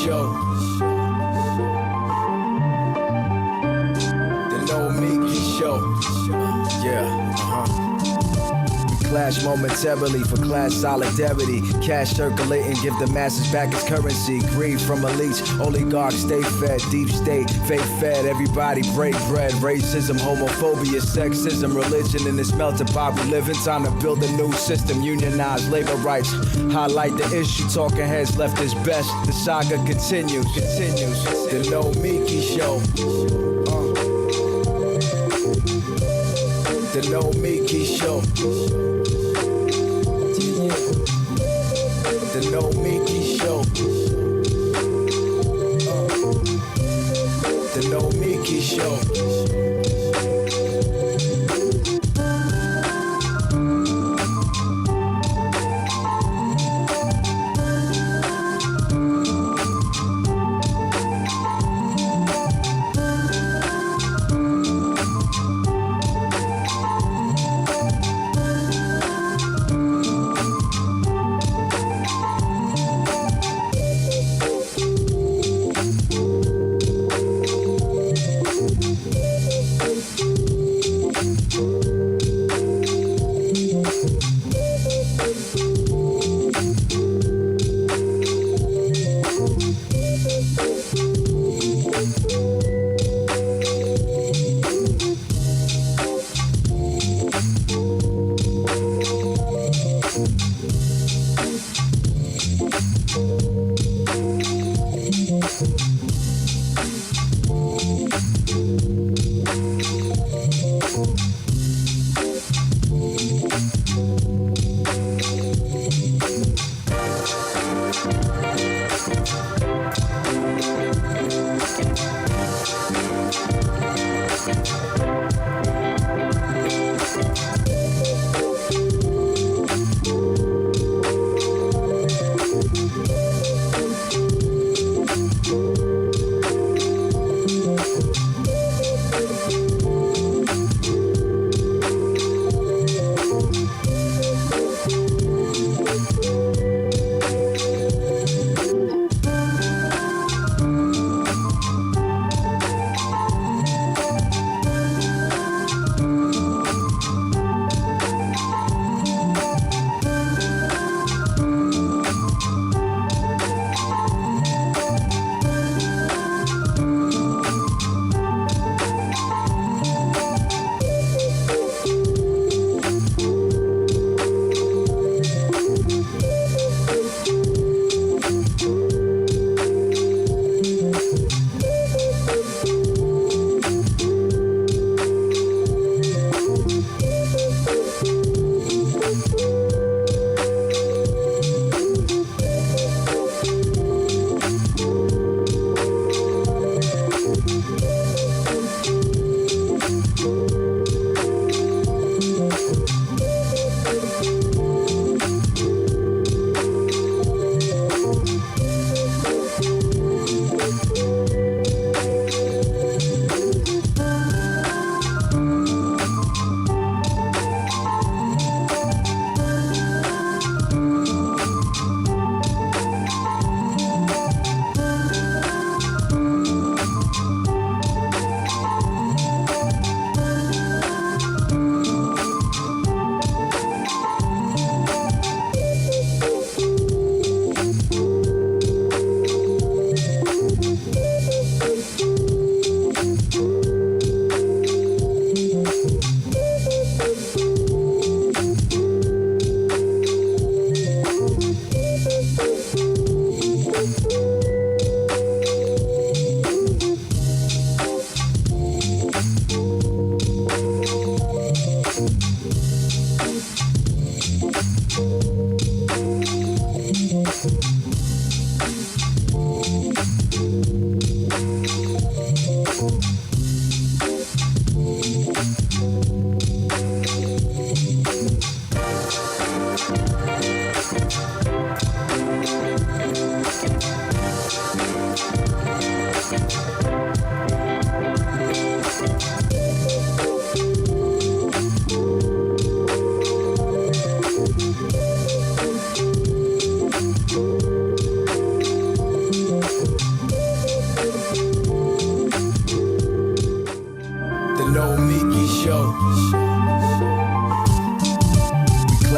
Show. The Nomiki Show. Clash momentarily for class solidarity. Cash circulating, give the masses back its currency. Greed from elites, oligarchs stay fed. Deep state, fake fed, everybody break bread. Racism, homophobia, sexism, religion in this melting pot we live in. Time to build a new system, unionize labor rights. Highlight the issue, talking heads left is best. The saga continues. The Nomiki Show. The Nomiki Show. The Nomiki Show. The Nomiki Show.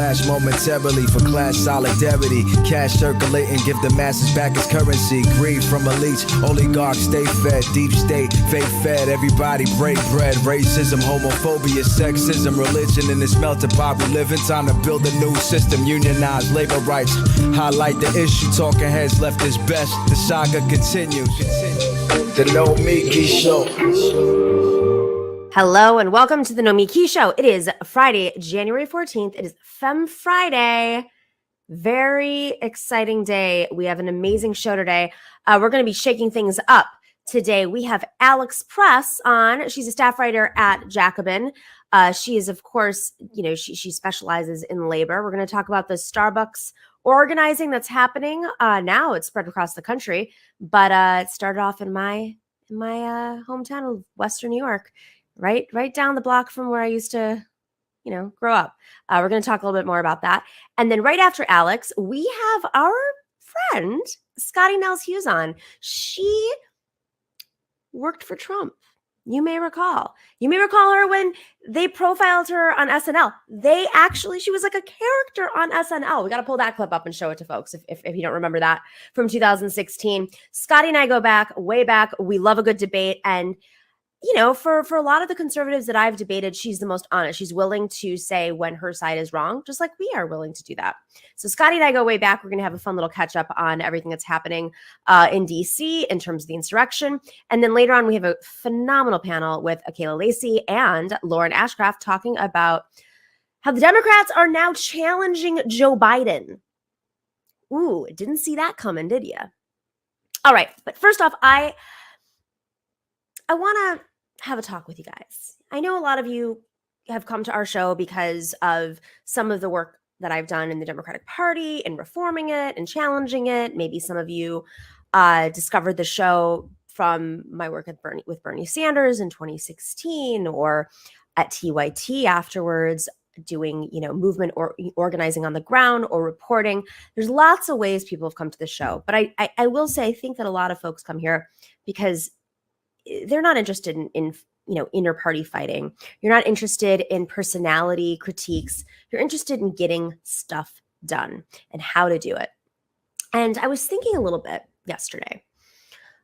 clash momentarily for class solidarity. Cash circulating, give the masses back its currency. Greed from elites, oligarchs stay fed. Deep state, fake fed, everybody break bread. Racism, homophobia, sexism, religion in this melting pot we live in. Time to build a new system, unionize labor rights. Highlight the issue, talking heads left is best. The saga continues. The Nomiki Show. Hello and welcome to the Nomiki Show. It is Friday, January 14th. It is Femme Friday. Very exciting day. We have an amazing show today. We're going to be shaking things up today. We have Alex Press on. She's a staff writer at Jacobin. She is, of course, she specializes in labor. We're going to talk about the Starbucks organizing that's happening now. It's spread across the country, but it started off in my hometown of Western New York, right down the block from where I used to, grow up. We're going to talk a little bit more about that. And then right after Alex, we have our friend, Scottie Nell Hughes on. She worked for Trump. You may recall her when they profiled her on SNL. She was like a character on SNL. We got to pull that clip up and show it to folks if you don't remember that from 2016. Scottie and I go back, way back. We love a good debate. And for a lot of the conservatives that I've debated, she's the most honest. She's willing to say when her side is wrong, just like we are willing to do that. So Scottie and I go way back. We're going to have a fun little catch up on everything that's happening in DC in terms of the insurrection. And then later on, we have a phenomenal panel with Akela Lacey and Lauren Ashcraft talking about how the Democrats are now challenging Joe Biden. Ooh, didn't see that coming, did you? All right. But first off, I want to have a talk with you guys. I know a lot of you have come to our show because of some of the work that I've done in the Democratic Party and reforming it and challenging it. Maybe some of you discovered the show from my work with Bernie Sanders in 2016 or at TYT afterwards, doing, movement or organizing on the ground or reporting. There's lots of ways people have come to the show. But I will say, I think that a lot of folks come here because they're not interested in inner party fighting. You're not interested in personality critiques. You're interested in getting stuff done and how to do it. And I was thinking a little bit yesterday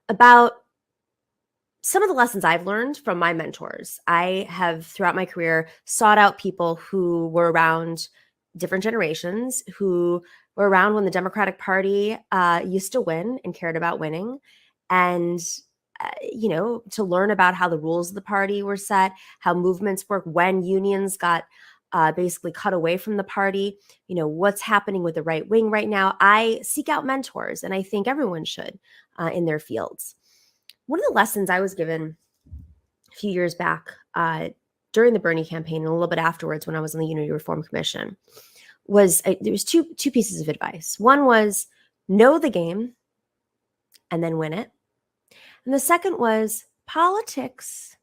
about some of the lessons I've learned from my mentors. I have, throughout my career, sought out people who were around different generations, who were around when the Democratic Party used to win and cared about winning, and to learn about how the rules of the party were set, how movements work, when unions got basically cut away from the party, what's happening with the right wing right now. I seek out mentors, and I think everyone should in their fields. One of the lessons I was given a few years back during the Bernie campaign and a little bit afterwards when I was on the Unity Reform Commission was there was two pieces of advice. One was know the game and then win it. And the second was politics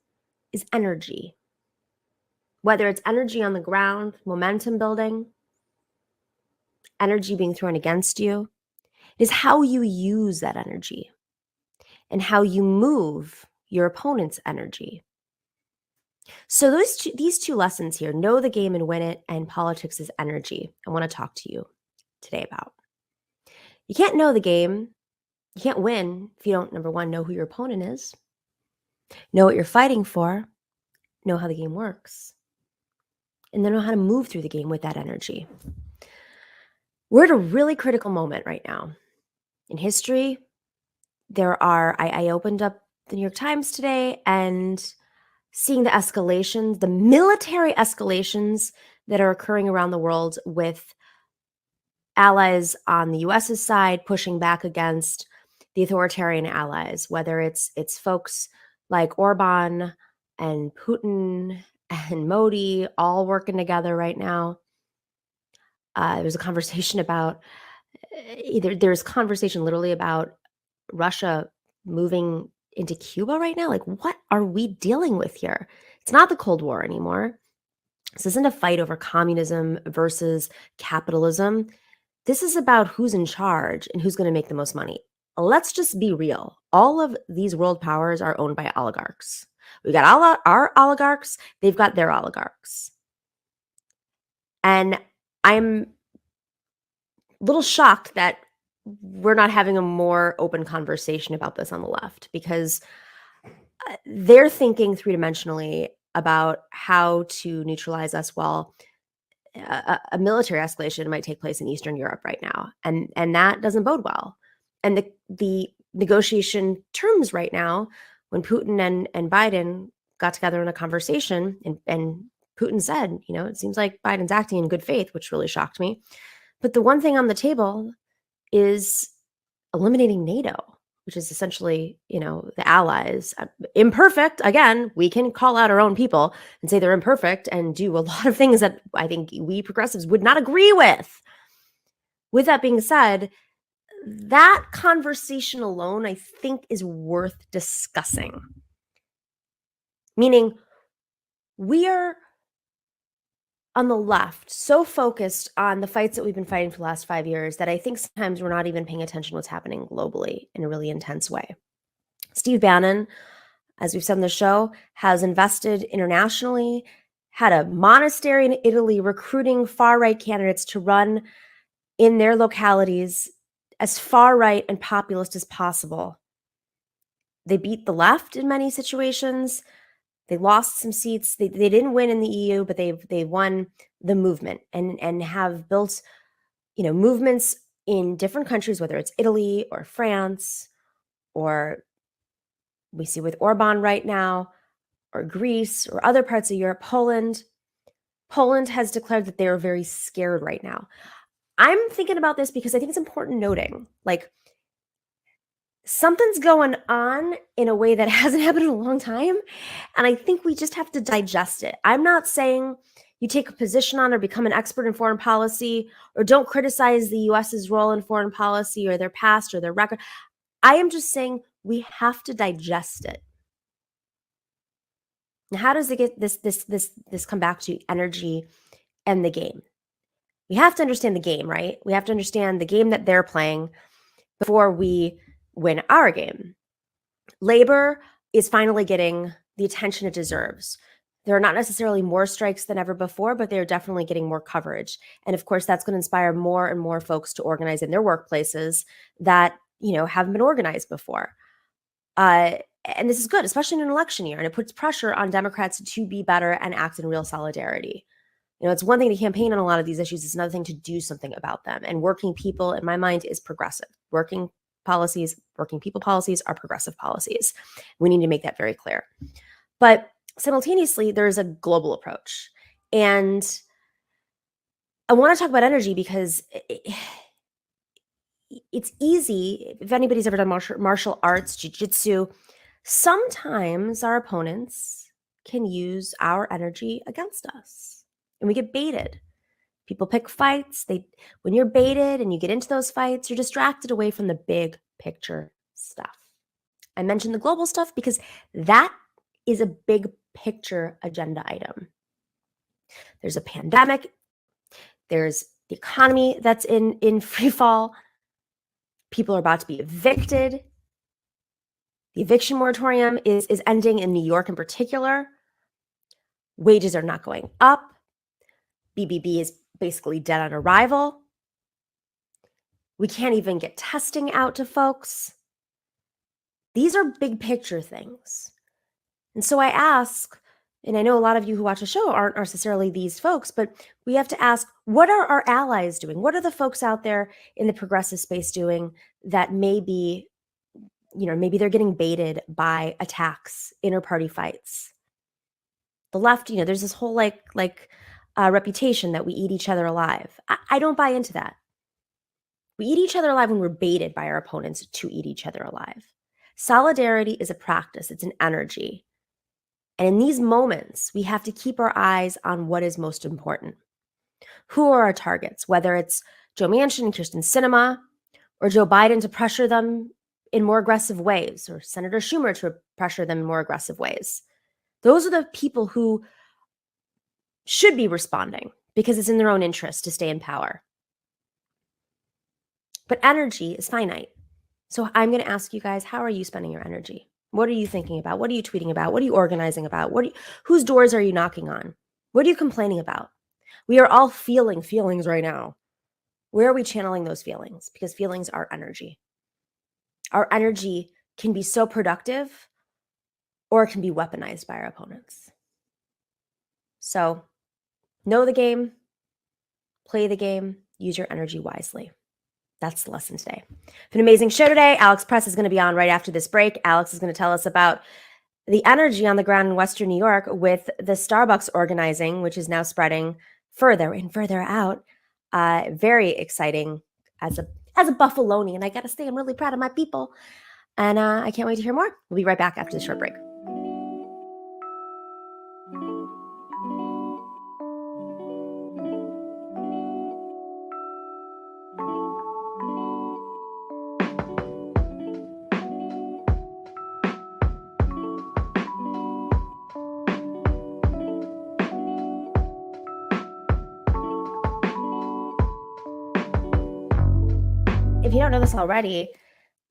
is energy. Whether it's energy on the ground, momentum building, energy being thrown against you, it is how you use that energy and how you move your opponent's energy. So these two lessons here, know the game and win it, and politics is energy, I want to talk to you today about. You can't know the game. You can't win if you don't, number one, know who your opponent is, know what you're fighting for, know how the game works, and then know how to move through the game with that energy. We're at a really critical moment right now. In history, I opened up the New York Times today and seeing the escalations, the military escalations that are occurring around the world with allies on the US's side pushing back against the authoritarian allies, whether it's folks like Orban and Putin and Modi all working together right now. There's a conversation literally about Russia moving into Cuba right now. Like, what are we dealing with here? It's not the Cold War anymore. This isn't a fight over communism versus capitalism. This is about who's in charge and who's going to make the most money. Let's just be real. All of these world powers are owned by oligarchs. We got all our oligarchs. They've got their oligarchs. And I'm a little shocked that we're not having a more open conversation about this on the left, because they're thinking three-dimensionally about how to neutralize us while a military escalation might take place in Eastern Europe right now, and that doesn't bode well. And the negotiation terms right now, when Putin and Biden got together in a conversation, and Putin said, it seems like Biden's acting in good faith, which really shocked me. But the one thing on the table is eliminating NATO, which is essentially, the allies. Imperfect. Again, we can call out our own people and say they're imperfect and do a lot of things that I think we progressives would not agree with. With that being said, that conversation alone, I think, is worth discussing. Meaning, we are on the left so focused on the fights that we've been fighting for the last 5 years that I think sometimes we're not even paying attention to what's happening globally in a really intense way. Steve Bannon, as we've said on the show, has invested internationally, had a monastery in Italy recruiting far-right candidates to run in their localities as far-right and populist as possible. They beat the left in many situations. They lost some seats. They didn't win in the EU, but they won the movement and have built, movements in different countries, whether it's Italy or France, or we see with Orban right now, or Greece or other parts of Europe, Poland. Poland has declared that they are very scared right now. I'm thinking about this because I think it's important noting, something's going on in a way that hasn't happened in a long time. And I think we just have to digest it. I'm not saying you take a position on or become an expert in foreign policy, or don't criticize the US's role in foreign policy or their past or their record. I am just saying we have to digest it. Now, how does it get this come back to energy and the game? We have to understand the game, right? We have to understand the game that they're playing before we win our game. Labor is finally getting the attention it deserves. There are not necessarily more strikes than ever before, but they're definitely getting more coverage. And of course, that's going to inspire more and more folks to organize in their workplaces that, haven't been organized before. And this is good, especially in an election year. And it puts pressure on Democrats to be better and act in real solidarity. It's one thing to campaign on a lot of these issues. It's another thing to do something about them. And working people, in my mind, is progressive. Working people policies are progressive policies. We need to make that very clear. But simultaneously, there's a global approach. And I want to talk about energy because it's easy. If anybody's ever done martial arts, jiu-jitsu, sometimes our opponents can use our energy against us. And we get baited. People pick fights. When you're baited and you get into those fights, you're distracted away from the big picture stuff. I mentioned the global stuff because that is a big picture agenda item. There's a pandemic. There's the economy that's in free fall. People are about to be evicted. The eviction moratorium is ending in New York in particular. Wages are not going up. BBB is basically dead on arrival. We can't even get testing out to folks. These are big picture things. And so I ask, and I know a lot of you who watch the show aren't necessarily these folks, but we have to ask, what are our allies doing? What are the folks out there in the progressive space doing that maybe they're getting baited by attacks, inter-party fights? The left, there's this whole reputation that we eat each other alive. I don't buy into that. We eat each other alive when we're baited by our opponents to eat each other alive. Solidarity is a practice. It's an energy. And in these moments, we have to keep our eyes on what is most important. Who are our targets? Whether it's Joe Manchin and Kirsten Sinema, or Joe Biden to pressure them in more aggressive ways, or Senator Schumer to pressure them in more aggressive ways. Those are the people who should be responding because it's in their own interest to stay in power. But energy is finite. So I'm going to ask you guys, how are you spending your energy? What are you thinking about? What are you tweeting about? What are you organizing about? Whose doors are you knocking on? What are you complaining about? We are all feeling feelings right now. Where are we channeling those feelings? Because feelings are energy. Our energy can be so productive, or it can be weaponized by our opponents. So know the game, play the game, use your energy wisely. That's the lesson today. It's an amazing show today. Alex Press is going to be on right after this break. Alex is going to tell us about the energy on the ground in Western New York with the Starbucks organizing, which is now spreading further and further out. Very exciting as a Buffalonian. I got to say, I'm really proud of my people. And I can't wait to hear more. We'll be right back after the short break. If you don't know this already,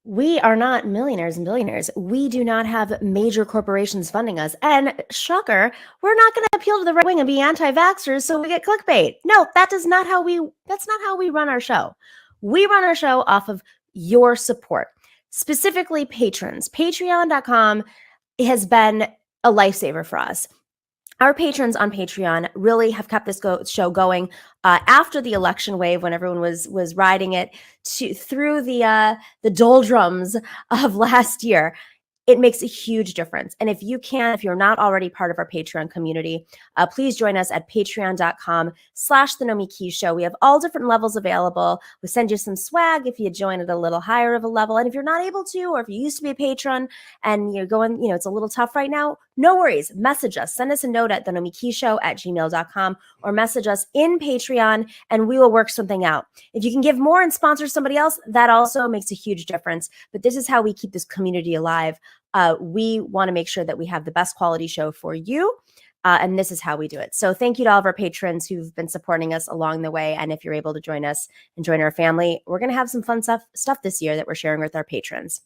we are not millionaires and billionaires. We do not have major corporations funding us. And shocker, we're not going to appeal to the right wing and be anti-vaxxers so we get clickbait. No, that's not how we run our show. We run our show off of your support, specifically patrons. Patreon.com has been a lifesaver for us. Our patrons on Patreon really have kept this show going after the election wave, when everyone was riding it through the doldrums of last year. It makes a huge difference. And if you're not already part of our Patreon community, please join us at patreon.com/The Nomiki Show. We have all different levels available. We send you some swag if you join at a little higher of a level. And if you're not able to, or if you used to be a patron and you're going, it's a little tough right now, no worries. Message us. Send us a note at thenomikishow@gmail.com or message us in Patreon and we will work something out. If you can give more and sponsor somebody else, that also makes a huge difference. But this is how we keep this community alive. We want to make sure that we have the best quality show for you. And this is how we do it. So thank you to all of our patrons who've been supporting us along the way. And if you're able to join us and join our family, we're going to have some fun stuff this year that we're sharing with our patrons.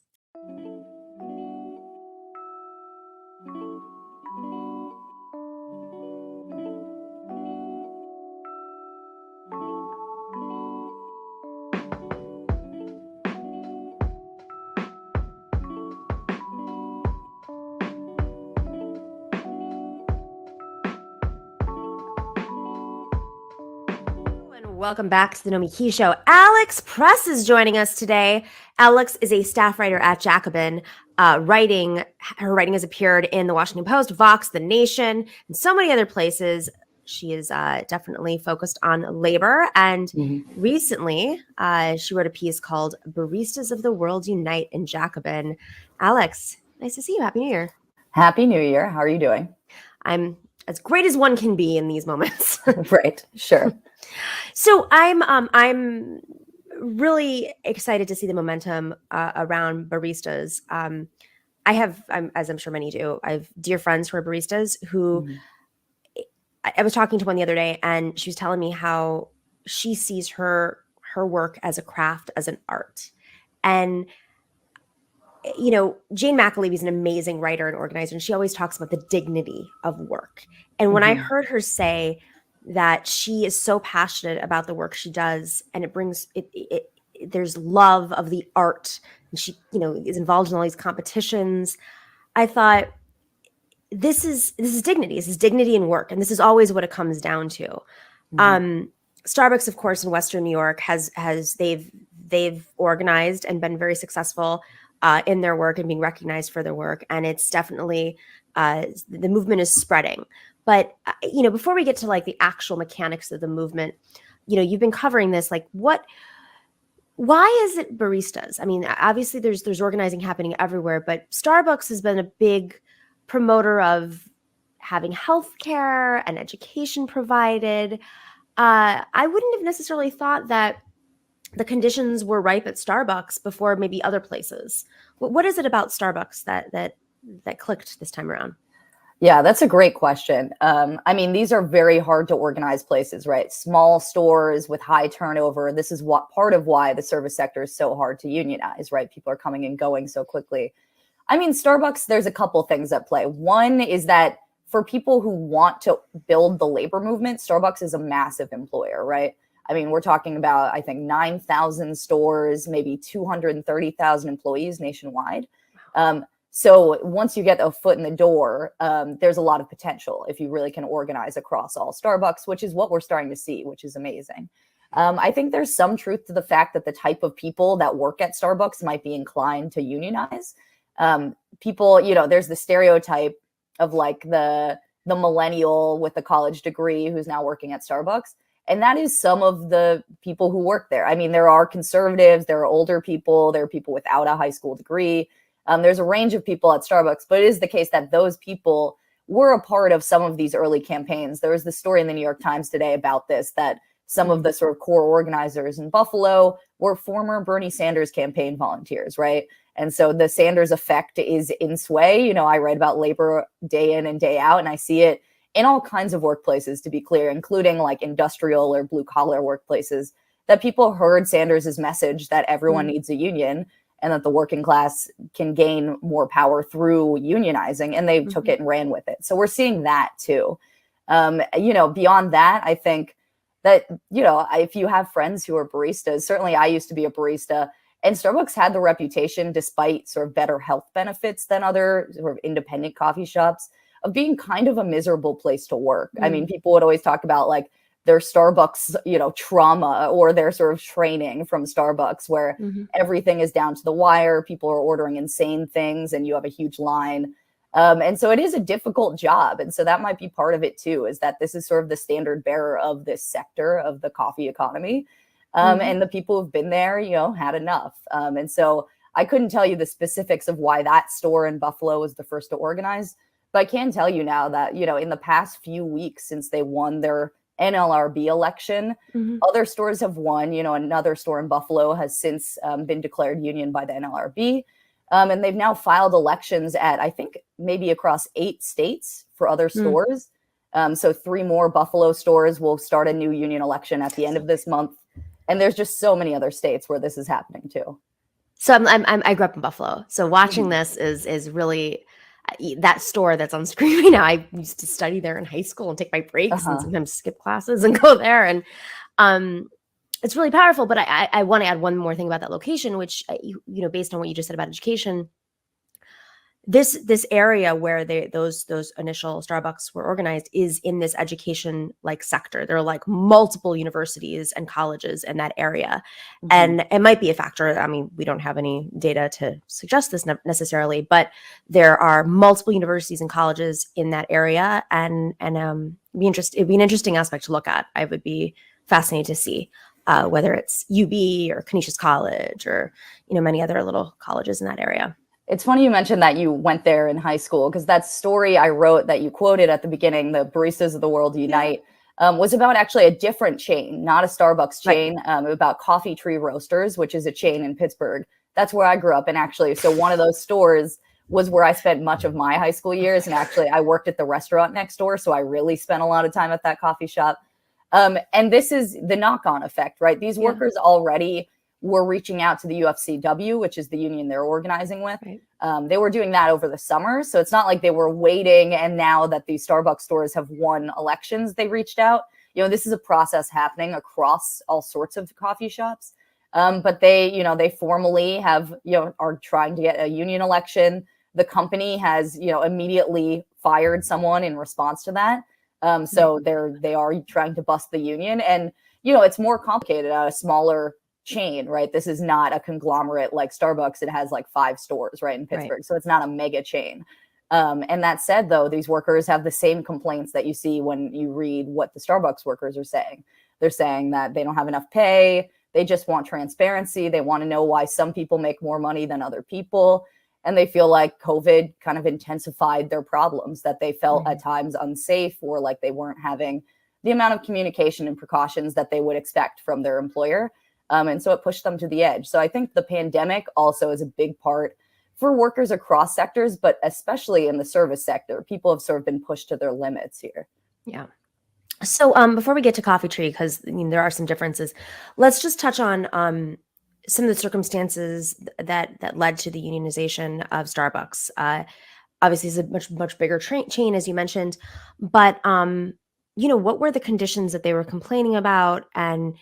Welcome back to the Nomiki Show. Alex Press is joining us today. Alex is a staff writer at Jacobin. Her writing has appeared in the Washington Post, Vox, The Nation, and so many other places. She is definitely focused on labor. And recently, she wrote a piece called Baristas of the World Unite in Jacobin. Alex, nice to see you. Happy New Year. Happy New Year. How are you doing? I'm as great as one can be in these moments. Right. Sure. So I'm really excited to see the momentum around baristas. As I'm sure many do, I have dear friends who are baristas who I was talking to one the other day, and she was telling me how she sees her work as a craft, as an art. And Jane McAlevey is an amazing writer and organizer, and she always talks about the dignity of work. And when I heard her say that she is so passionate about the work she does, and it brings there's love of the art, and she is involved in all these competitions, I thought this is dignity. This is dignity in work, and this is always what it comes down to. Starbucks, of course, in Western New York has they've organized and been very successful in their work and being recognized for their work, and it's definitely the movement is spreading. But before we get to like the actual mechanics of the movement, you've been covering this. Like, why is it baristas? I mean, obviously there's organizing happening everywhere, but Starbucks has been a big promoter of having healthcare and education provided. I wouldn't have necessarily thought that the conditions were ripe at Starbucks before maybe other places. What is it about Starbucks that clicked this time around? Yeah, that's a great question. I mean, these are very hard to organize places, right? Small stores with high turnover. This is part of why the service sector is so hard to unionize, right? People are coming and going so quickly. I mean, Starbucks, there's a couple things at play. One is that for people who want to build the labor movement, Starbucks is a massive employer, right? I mean, we're talking about, I think, 9,000 stores, maybe 230,000 employees nationwide. So once you get a foot in the door, there's a lot of potential if you really can organize across all Starbucks, which is what we're starting to see, which is amazing. I think there's some truth to the fact that the type of people that work at Starbucks might be inclined to unionize. People, there's the stereotype of like the millennial with a college degree who's now working at Starbucks. And that is some of the people who work there. I mean, there are conservatives, there are older people, there are people without a high school degree. There's a range of people at Starbucks, but it is the case that those people were a part of some of these early campaigns. There was the story in the New York Times today about this, that some of the sort of core organizers in Buffalo were former Bernie Sanders campaign volunteers, right? And so the Sanders effect is in sway. I read about labor day in and day out, and I see it in all kinds of workplaces, to be clear, including like industrial or blue collar workplaces, that people heard Sanders's message that everyone needs a union and that the working class can gain more power through unionizing, and they took it and ran with it. So we're seeing that too. Beyond that, I think that, if you have friends who are baristas, certainly I used to be a barista, and Starbucks had the reputation, despite sort of better health benefits than other sort of independent coffee shops, of being kind of a miserable place to work. I mean, people would always talk about like their Starbucks, trauma or their sort of training from Starbucks, where everything is down to the wire. People are ordering insane things and you have a huge line. And so it is a difficult job. And so that might be part of it too, is that this is sort of the standard bearer of this sector of the coffee economy. And the people who've been there, had enough. And so I couldn't tell you the specifics of why that store in Buffalo was the first to organize, but I can tell you now that, in the past few weeks since they won their NLRB election, other stores have won. Another store in Buffalo has since been declared union by the NLRB. And they've now filed elections at, I think, maybe across 8 states for other stores. So 3 more Buffalo stores will start a new union election at the end of this month. And there's just so many other states where this is happening too. So I grew up in Buffalo. So watching this is really that store that's on screen right now. I used to study there in high school and take my breaks and sometimes skip classes and go there. And it's really powerful. But I want to add one more thing about that location, which, based on what you just said about education, this area where those initial Starbucks were organized is in this education like sector. There are like multiple universities and colleges in that area. And it might be a factor. I mean, we don't have any data to suggest this necessarily, but there are multiple universities and colleges in that area. And it'd be an interesting aspect to look at. I would be fascinated to see whether it's UB or Canisius College or, many other little colleges in that area. It's funny you mentioned that you went there in high school, because that story I wrote that you quoted at the beginning, the Baristas of the World Unite, was about actually a different chain, not a Starbucks chain, about Coffee Tree Roasters, which is a chain in Pittsburgh. That's where I grew up. And actually, so one of those stores was where I spent much of my high school years. And actually, I worked at the restaurant next door. So I really spent a lot of time at that coffee shop. And this is the knock-on effect, right? These workers already were reaching out to the UFCW, which is the union they're organizing with. They were doing that over the summer. So it's not like they were waiting. And now that these Starbucks stores have won elections, they reached out. This is a process happening across all sorts of coffee shops. But they formally have, are trying to get a union election. The company has, immediately fired someone in response to that. So they are trying to bust the union. And, it's more complicated at a smaller chain, right? This is not a conglomerate like Starbucks. It has like 5 stores, right, in Pittsburgh. So it's not a mega chain. And that said, though, these workers have the same complaints that you see when you read what the Starbucks workers are saying. They're saying that they don't have enough pay. They just want transparency. They want to know why some people make more money than other people. And they feel like COVID kind of intensified their problems, that they felt at times unsafe, or like they weren't having the amount of communication and precautions that they would expect from their employer. And so it pushed them to the edge. So I think the pandemic also is a big part for workers across sectors, but especially in the service sector. People have sort of been pushed to their limits here. Yeah. So before we get to Coffee Tree, because there are some differences, let's just touch on some of the circumstances that led to the unionization of Starbucks. obviously is a much bigger chain, as you mentioned. But what were the conditions that they were complaining about, and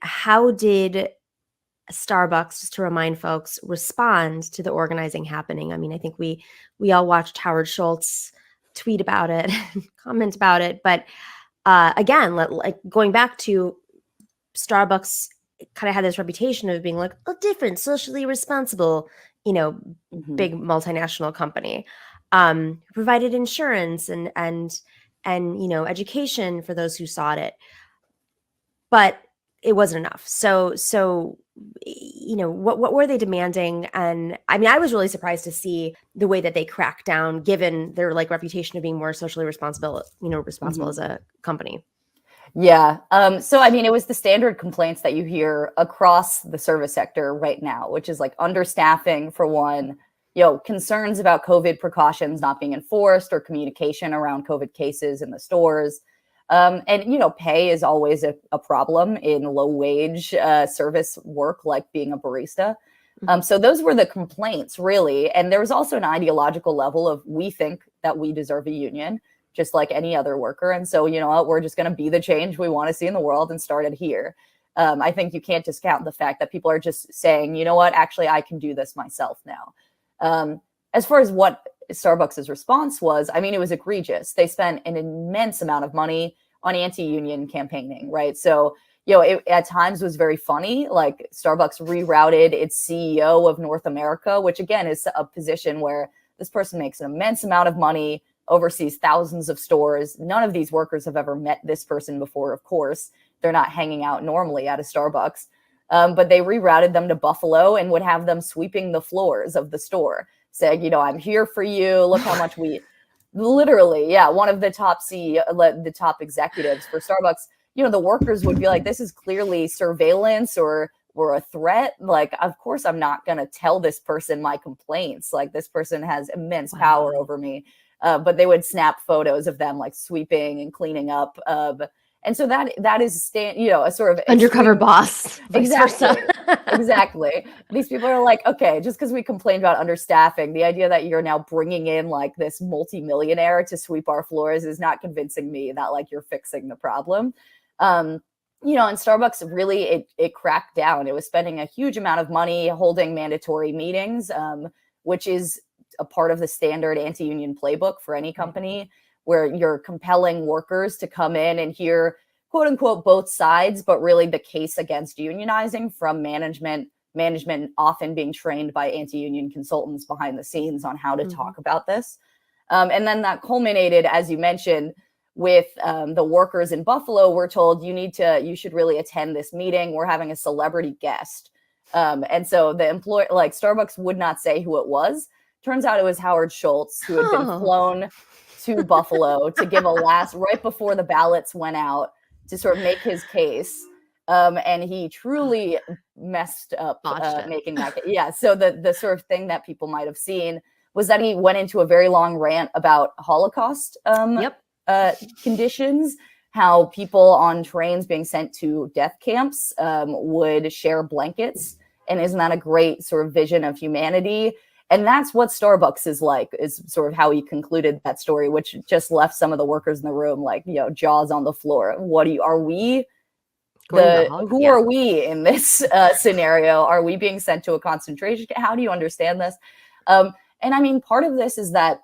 how did Starbucks, just to remind folks, respond to the organizing happening? I mean, I think we all watched Howard Schultz tweet about it, comment about it, but again, like going back to Starbucks, kind of had this reputation of being like a different, socially responsible, big multinational company, provided insurance and education for those who sought it, but it wasn't enough. So what were they demanding? And I mean, I was really surprised to see the way that they cracked down, given their like reputation of being more socially responsible, as a company. Yeah. So, I mean, it was the standard complaints that you hear across the service sector right now, which is like understaffing for one, concerns about COVID precautions not being enforced or communication around COVID cases in the stores. And pay is always a problem in low wage service work, like being a barista. So those were the complaints, really. And there was also an ideological level of, we think that we deserve a union, just like any other worker. And so, we're just going to be the change we want to see in the world and start it here. I think you can't discount the fact that people are just saying, you know what, actually, I can do this myself now. As far as what Starbucks' response was, I mean, it was egregious. They spent an immense amount of money on anti-union campaigning, right? So, it at times was very funny. Like Starbucks rerouted its CEO of North America, which again is a position where this person makes an immense amount of money, oversees thousands of stores. None of these workers have ever met this person before, of course. They're not hanging out normally at a Starbucks. But they rerouted them to Buffalo and would have them sweeping the floors of the store, saying, I'm here for you. Look how much we literally, one of the top the top executives for Starbucks, the workers would be like, this is clearly surveillance or a threat. Like, of course, I'm not going to tell this person my complaints. Like, this person has immense power over me. But they would snap photos of them like sweeping and cleaning up. And so that is, a sort of undercover boss. Exactly. Exactly. These people are like, okay, just because we complained about understaffing, the idea that you're now bringing in like this multimillionaire to sweep our floors is not convincing me that like you're fixing the problem. And Starbucks really, it cracked down. It was spending a huge amount of money holding mandatory meetings, which is a part of the standard anti-union playbook for any company, where you're compelling workers to come in and hear, quote unquote, both sides, but really the case against unionizing from management often being trained by anti-union consultants behind the scenes on how to talk about this. And then that culminated, as you mentioned, with the workers in Buffalo were told, you should really attend this meeting. We're having a celebrity guest. And so the employer, like Starbucks would not say who it was. Turns out it was Howard Schultz, who had been flown to Buffalo to give a last right before the ballots went out to sort of make his case. And he truly messed up making that case. Yeah. So the sort of thing that people might have seen was that he went into a very long rant about Holocaust conditions, how people on trains being sent to death camps would share blankets. And isn't that a great sort of vision of humanity? And that's what Starbucks is like, is sort of how he concluded that story, which just left some of the workers in the room like, jaws on the floor. Who are we in this scenario? Are we being sent to a concentration camp? How do you understand this? And I mean, part of this is that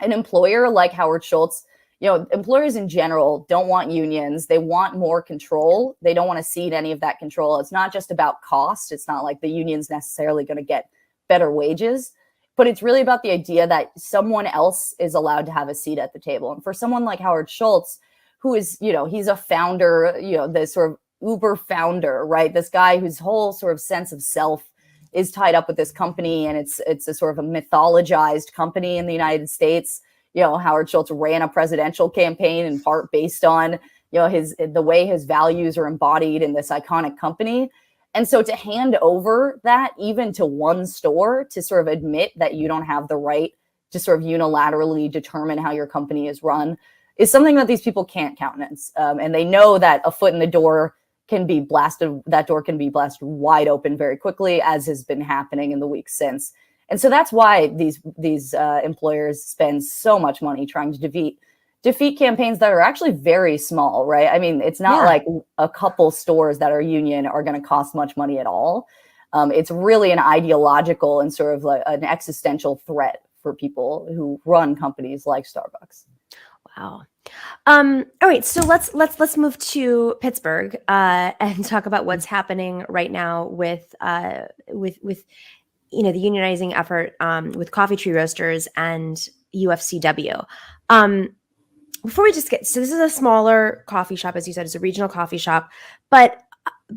an employer like Howard Schultz, employers in general don't want unions. They want more control. They don't want to cede any of that control. It's not just about cost. It's not like the union's necessarily going to get better wages, but it's really about the idea that someone else is allowed to have a seat at the table. And for someone like Howard Schultz, who is, he's a founder, the sort of Uber founder, right? This guy whose whole sort of sense of self is tied up with this company, and it's a sort of a mythologized company in the United States. Howard Schultz ran a presidential campaign in part based on, the way his values are embodied in this iconic company. And so to hand over that even to one store to sort of admit that you don't have the right to sort of unilaterally determine how your company is run is something that these people can't countenance. And they know that a foot in the door can be blasted. That door can be blasted wide open very quickly, as has been happening in the weeks since. And so that's why these employers spend so much money trying to defeat campaigns that are actually very small, right? I mean, it's not like a couple stores that are union are going to cost much money at all. It's really an ideological and sort of like an existential threat for people who run companies like Starbucks. Wow. All right, so let's move to Pittsburgh and talk about what's happening right now with the unionizing effort with coffee tree roasters and UFCW. Before we just so this is a smaller coffee shop, as you said, it's a regional coffee shop. But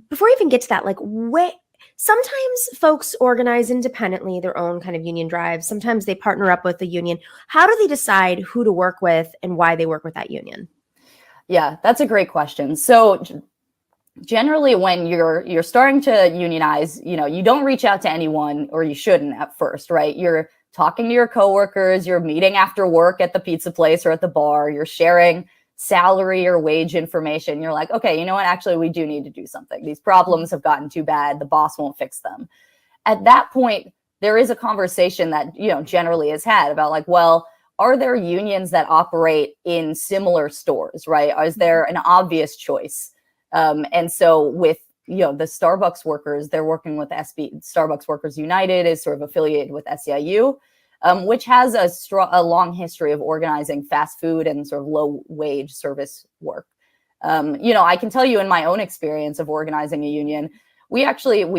before we even get to that, like, sometimes folks organize independently their own kind of union drives. Sometimes they partner up with the union. How do they decide who to work with and why they work with that union? Yeah, that's a great question. So generally, when you're starting to unionize, you don't reach out to anyone, or you shouldn't at first, right? You're talking to your coworkers, you're meeting after work at the pizza place or at the bar, you're sharing salary or wage information. You're like, okay, you know what? Actually, we do need to do something. These problems have gotten too bad. The boss won't fix them. At that point, there is a conversation that, generally is had about like, well, are there unions that operate in similar stores, right? Is there an obvious choice? And so with, the Starbucks workers, they're working with Starbucks Workers United is sort of affiliated with SEIU, which has a long history of organizing fast food and sort of low wage service work. I can tell you in my own experience of organizing a union, we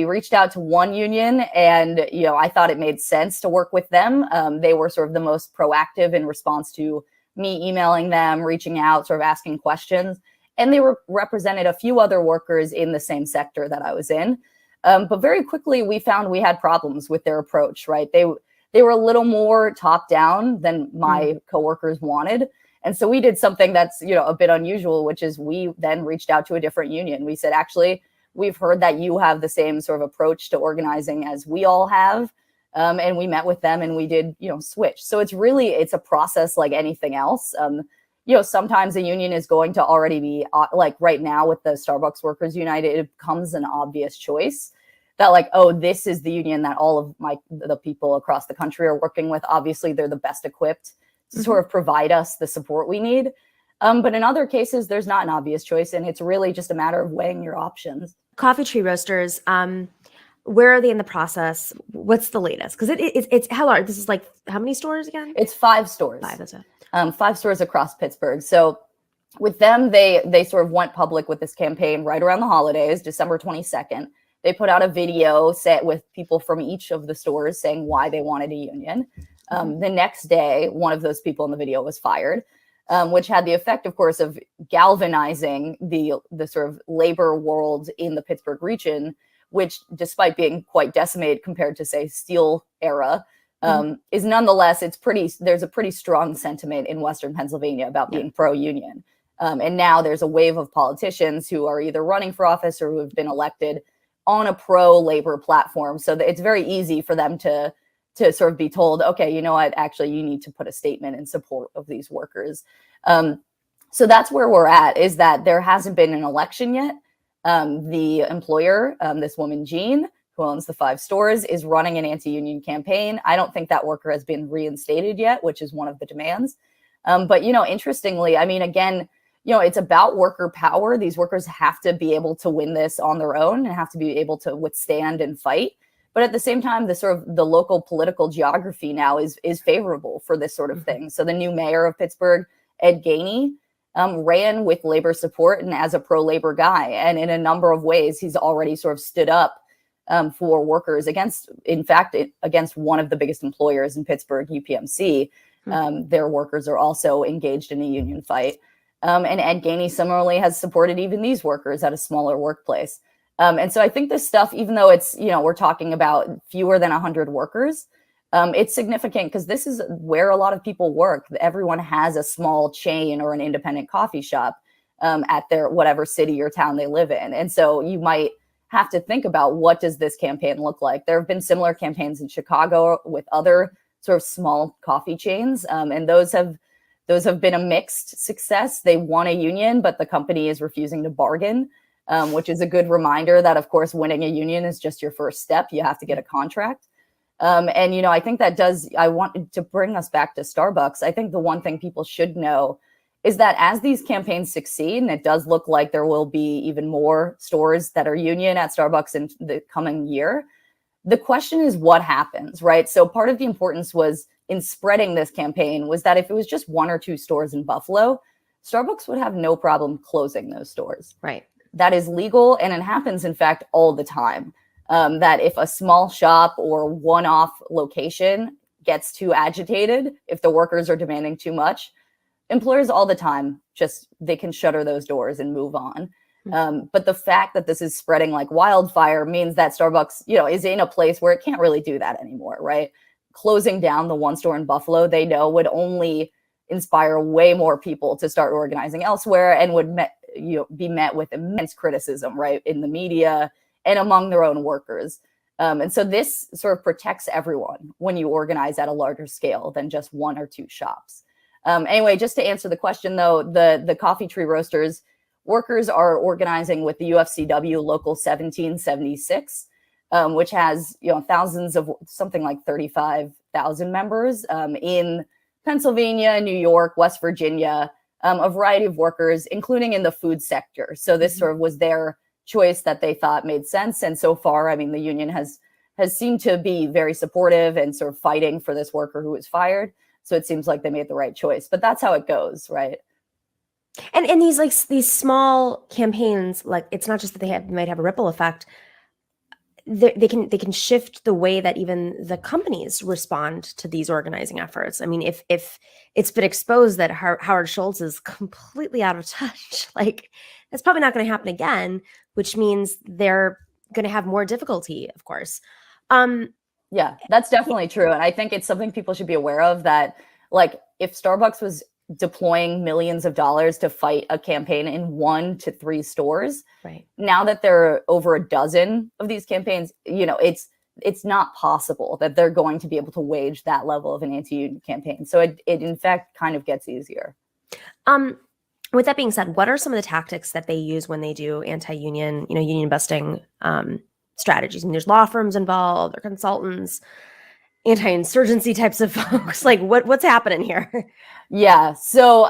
reached out to one union, and, I thought it made sense to work with them. They were sort of the most proactive in response to me emailing them, reaching out, sort of asking questions. And they represented a few other workers in the same sector that I was in. But very quickly, we found we had problems with their approach, right? They were a little more top down than my coworkers wanted. And so we did something that's, a bit unusual, which is we then reached out to a different union. We said, actually, we've heard that you have the same sort of approach to organizing as we all have. And we met with them and we did, switch. So it's a process like anything else. Sometimes a union is going to already be like right now with the Starbucks Workers United, it becomes an obvious choice that like, oh, this is the union that all of the people across the country are working with. Obviously, they're the best equipped to sort of provide us the support we need. But in other cases, there's not an obvious choice. And it's really just a matter of weighing your options. Coffee tree roasters, where are they in the process? What's the latest? Because it's how large? This is like how many stores again? It's 5 stores. 5, that's it. 5 stores across Pittsburgh. So with them, they sort of went public with this campaign right around the holidays, December 22nd. They put out a video set with people from each of the stores saying why they wanted a union. The next day, one of those people in the video was fired, which had the effect, of course, of galvanizing the sort of labor world in the Pittsburgh region, which, despite being quite decimated compared to, say, steel era, is nonetheless, there's a pretty strong sentiment in Western Pennsylvania about being pro-union. And now there's a wave of politicians who are either running for office or who have been elected on a pro-labor platform. So that it's very easy for them to sort of be told, okay, you know what, actually, you need to put a statement in support of these workers. So that's where we're at, is that there hasn't been an election yet. The employer, this woman, Jean, who owns the 5 stores, is running an anti-union campaign. I don't think that worker has been reinstated yet, which is one of the demands. But, interestingly, I mean, again, it's about worker power. These workers have to be able to win this on their own and have to be able to withstand and fight. But at the same time, the local political geography now is favorable for this sort of thing. So the new mayor of Pittsburgh, Ed Gainey, ran with labor support and as a pro-labor guy. And in a number of ways, he's already sort of stood up for workers against one of the biggest employers in Pittsburgh, UPMC. Their workers are also engaged in a union fight. And Ed Gainey similarly has supported even these workers at a smaller workplace. And so I think this stuff, even though it's, we're talking about fewer than 100 workers, it's significant because this is where a lot of people work. Everyone has a small chain or an independent coffee shop at their whatever city or town they live in. And so you might have to think about, what does this campaign look like? There have been similar campaigns in Chicago with other sort of small coffee chains. And those have been a mixed success. They won a union, but the company is refusing to bargain, which is a good reminder that, of course, winning a union is just your first step. You have to get a contract. And, I think I want to bring us back to Starbucks. I think the one thing people should know is that as these campaigns succeed, and it does look like there will be even more stores that are union at Starbucks in the coming year, the question is what happens, right? So part of the importance was in spreading this campaign was that if it was just 1 or 2 stores in Buffalo, Starbucks would have no problem closing those stores. Right. That is legal, and it happens, in fact, all the time. That if a small shop or one-off location gets too agitated, if the workers are demanding too much, employers all the time they can shutter those doors and move on. But the fact that this is spreading like wildfire means that Starbucks, is in a place where it can't really do that anymore, right? Closing down the one store in Buffalo, they know would only inspire way more people to start organizing elsewhere and would be met with immense criticism, right, in the media and among their own workers. And so this sort of protects everyone when you organize at a larger scale than just 1 or 2 shops. Anyway, just to answer the question, though, the Coffee Tree Roasters workers are organizing with the UFCW Local 1776, which has thousands of something like 35,000 members in Pennsylvania, New York, West Virginia, a variety of workers, including in the food sector. So this sort of was their choice that they thought made sense. And so far, I mean, the union has seemed to be very supportive and sort of fighting for this worker who was fired. So it seems like they made the right choice, but that's how it goes, right? And these small campaigns, like it's not just that they might have a ripple effect. They can shift the way that even the companies respond to these organizing efforts. I mean, if it's been exposed that Howard Schultz is completely out of touch, like that's probably not going to happen again, which means they're going to have more difficulty, of course. Yeah, that's definitely true. And I think it's something people should be aware of, that like if Starbucks was deploying millions of dollars to fight a campaign in 1 to 3 stores, right now that there are over a dozen of these campaigns, it's not possible that they're going to be able to wage that level of an anti-union campaign. So it in fact kind of gets easier. With that being said, what are some of the tactics that they use when they do anti-union, union busting strategies? I mean, there's law firms involved, or consultants, anti-insurgency types of folks. Like what's happening here? Yeah. So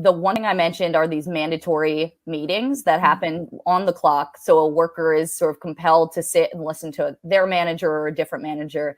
the one thing I mentioned are these mandatory meetings that happen on the clock. So a worker is sort of compelled to sit and listen to their manager or a different manager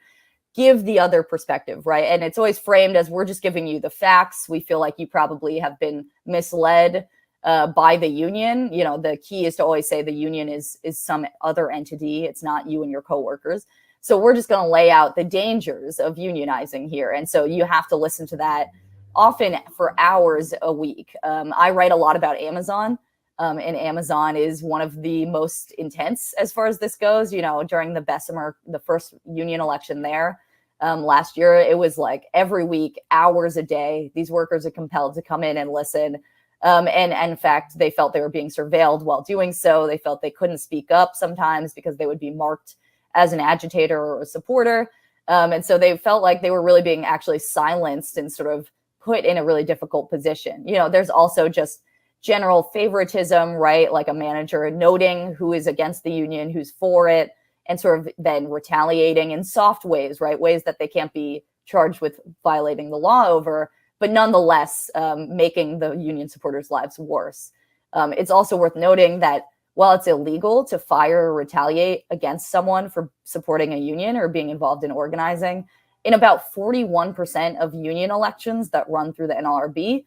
give the other perspective, right? And it's always framed as, we're just giving you the facts. We feel like you probably have been misled by the union. The key is to always say the union is some other entity. It's not you and your coworkers. So we're just going to lay out the dangers of unionizing here. And so you have to listen to that often for hours a week. I write a lot about Amazon, and Amazon is one of the most intense as far as this goes. During the Bessemer, the first union election there last year, it was like every week, hours a day, these workers are compelled to come in and listen. And in fact, they felt they were being surveilled while doing so. They felt they couldn't speak up sometimes because they would be marked as an agitator or a supporter. And so they felt like they were really being actually silenced and sort of put in a really difficult position. There's also just general favoritism, right? Like a manager noting who is against the union, who's for it, and sort of then retaliating in soft ways, right? Ways that they can't be charged with violating the law over, but nonetheless making the union supporters' lives worse. It's also worth noting that while it's illegal to fire or retaliate against someone for supporting a union or being involved in organizing, in about 41% of union elections that run through the NLRB,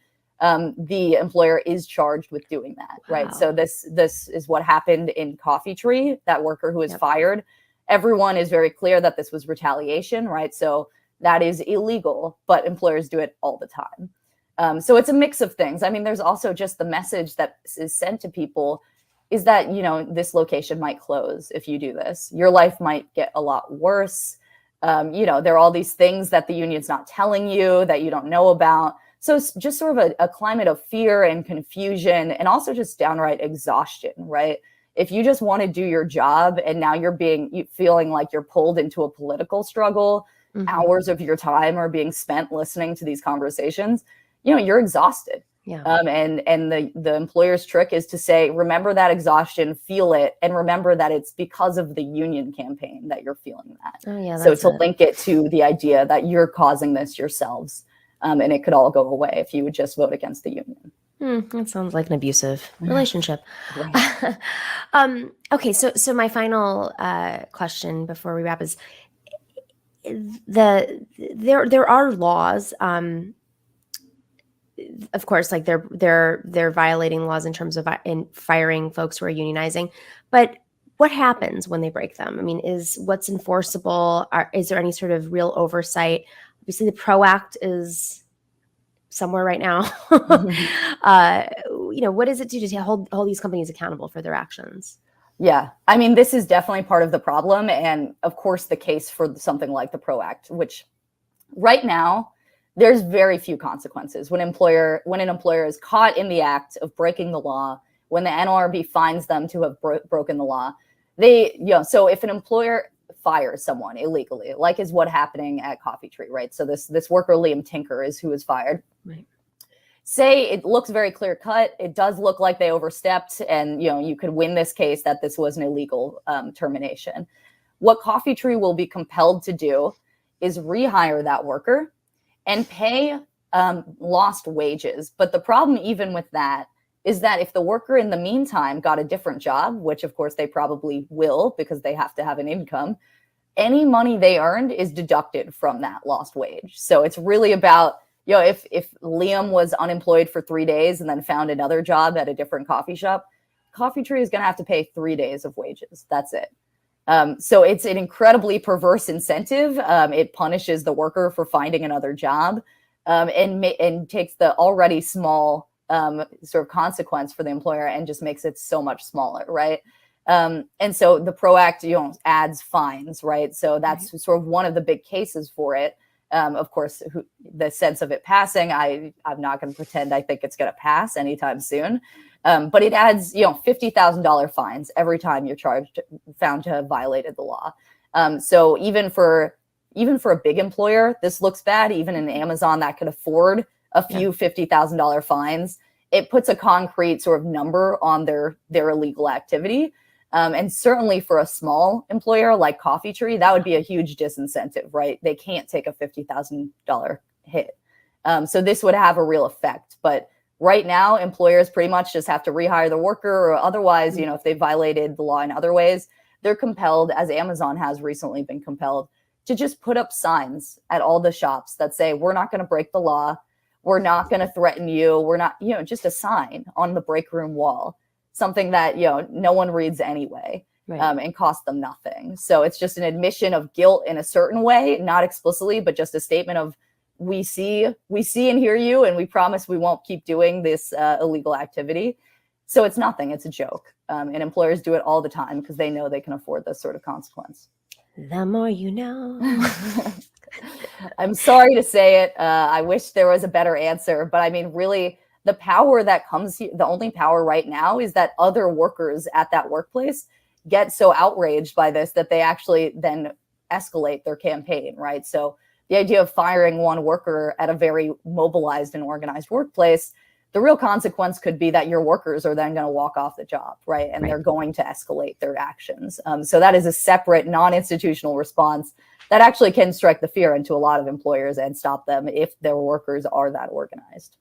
the employer is charged with doing that, right? Wow. So this is what happened in Coffee Tree, that worker who was fired. Everyone is very clear that this was retaliation, right? So that is illegal, but employers do it all the time. So it's a mix of things. I mean, there's also just the message that is sent to people is that, this location might close if you do this. Your life might get a lot worse. There are all these things that the union's not telling you that you don't know about. So it's just sort of a climate of fear and confusion, and also just downright exhaustion, right? If you just want to do your job and now you're feeling like you're pulled into a political struggle, hours of your time are being spent listening to these conversations, you're exhausted. Yeah. And the employer's trick is to say, remember that exhaustion, feel it, and remember that it's because of the union campaign that you're feeling that. Oh, yeah. So to link it to the idea that you're causing this yourselves, and it could all go away if you would just vote against the union. That sounds like an abusive relationship. Right. Okay, so my final question before we wrap is there are laws. Of course, like they're violating laws in terms of in firing folks who are unionizing, but what happens when they break them? I mean, is what's enforceable? Is there any sort of real oversight? Obviously, the PRO Act is somewhere right now. What does it do to hold these companies accountable for their actions? Yeah, I mean, this is definitely part of the problem, and of course, the case for something like the PRO Act, which right now there's very few consequences when an employer is caught in the act of breaking the law. When the NLRB finds them to have broken the law, so if an employer fires someone illegally, like is what happening at Coffee Tree, right? So this worker, Liam Tinker, is who was fired. Right. Say it looks very clear cut. It does look like they overstepped, and you could win this case that this was an illegal termination. What Coffee Tree will be compelled to do is rehire that worker and pay lost wages. But the problem even with that is that if the worker in the meantime got a different job, which of course they probably will because they have to have an income, any money they earned is deducted from that lost wage. So it's really about, if Liam was unemployed for 3 days and then found another job at a different coffee shop, Coffee Tree is going to have to pay 3 days of wages. That's it. So it's an incredibly perverse incentive. It punishes the worker for finding another job, and takes the already small sort of consequence for the employer and just makes it so much smaller, right? And so the PRO Act, adds fines, right? So that's sort of one of the big cases for it. Of course, the sense of it passing, I'm not going to pretend I think it's going to pass anytime soon. But it adds, $50,000 fines every time you're found to have violated the law. So even for a big employer, this looks bad. Even in Amazon that could afford a few $50,000 fines, it puts a concrete sort of number on their illegal activity. And certainly for a small employer like Coffee Tree, that would be a huge disincentive, right? They can't take a $50,000 hit. So this would have a real effect. But right now, employers pretty much just have to rehire the worker, or otherwise, if they violated the law in other ways, they're compelled, as Amazon has recently been compelled, to just put up signs at all the shops that say, we're not going to break the law. We're not going to threaten you. We're not, just a sign on the break room wall, something that, no one reads anyway, Right. And costs them nothing. So it's just an admission of guilt in a certain way, not explicitly, but just a statement of, we see and hear you, and we promise we won't keep doing this illegal activity. So it's nothing. It's a joke. And employers do it all the time because they know they can afford this sort of consequence. The more you know. I'm sorry to say it. I wish there was a better answer. But I mean, really, the power that comes here, the only power right now is that other workers at that workplace get so outraged by this that they actually then escalate their campaign, right? So the idea of firing one worker at a very mobilized and organized workplace, the real consequence could be that your workers are then going to walk off the job, right? And they're going to escalate their actions. So that is a separate non-institutional response that actually can strike the fear into a lot of employers and stop them if their workers are that organized.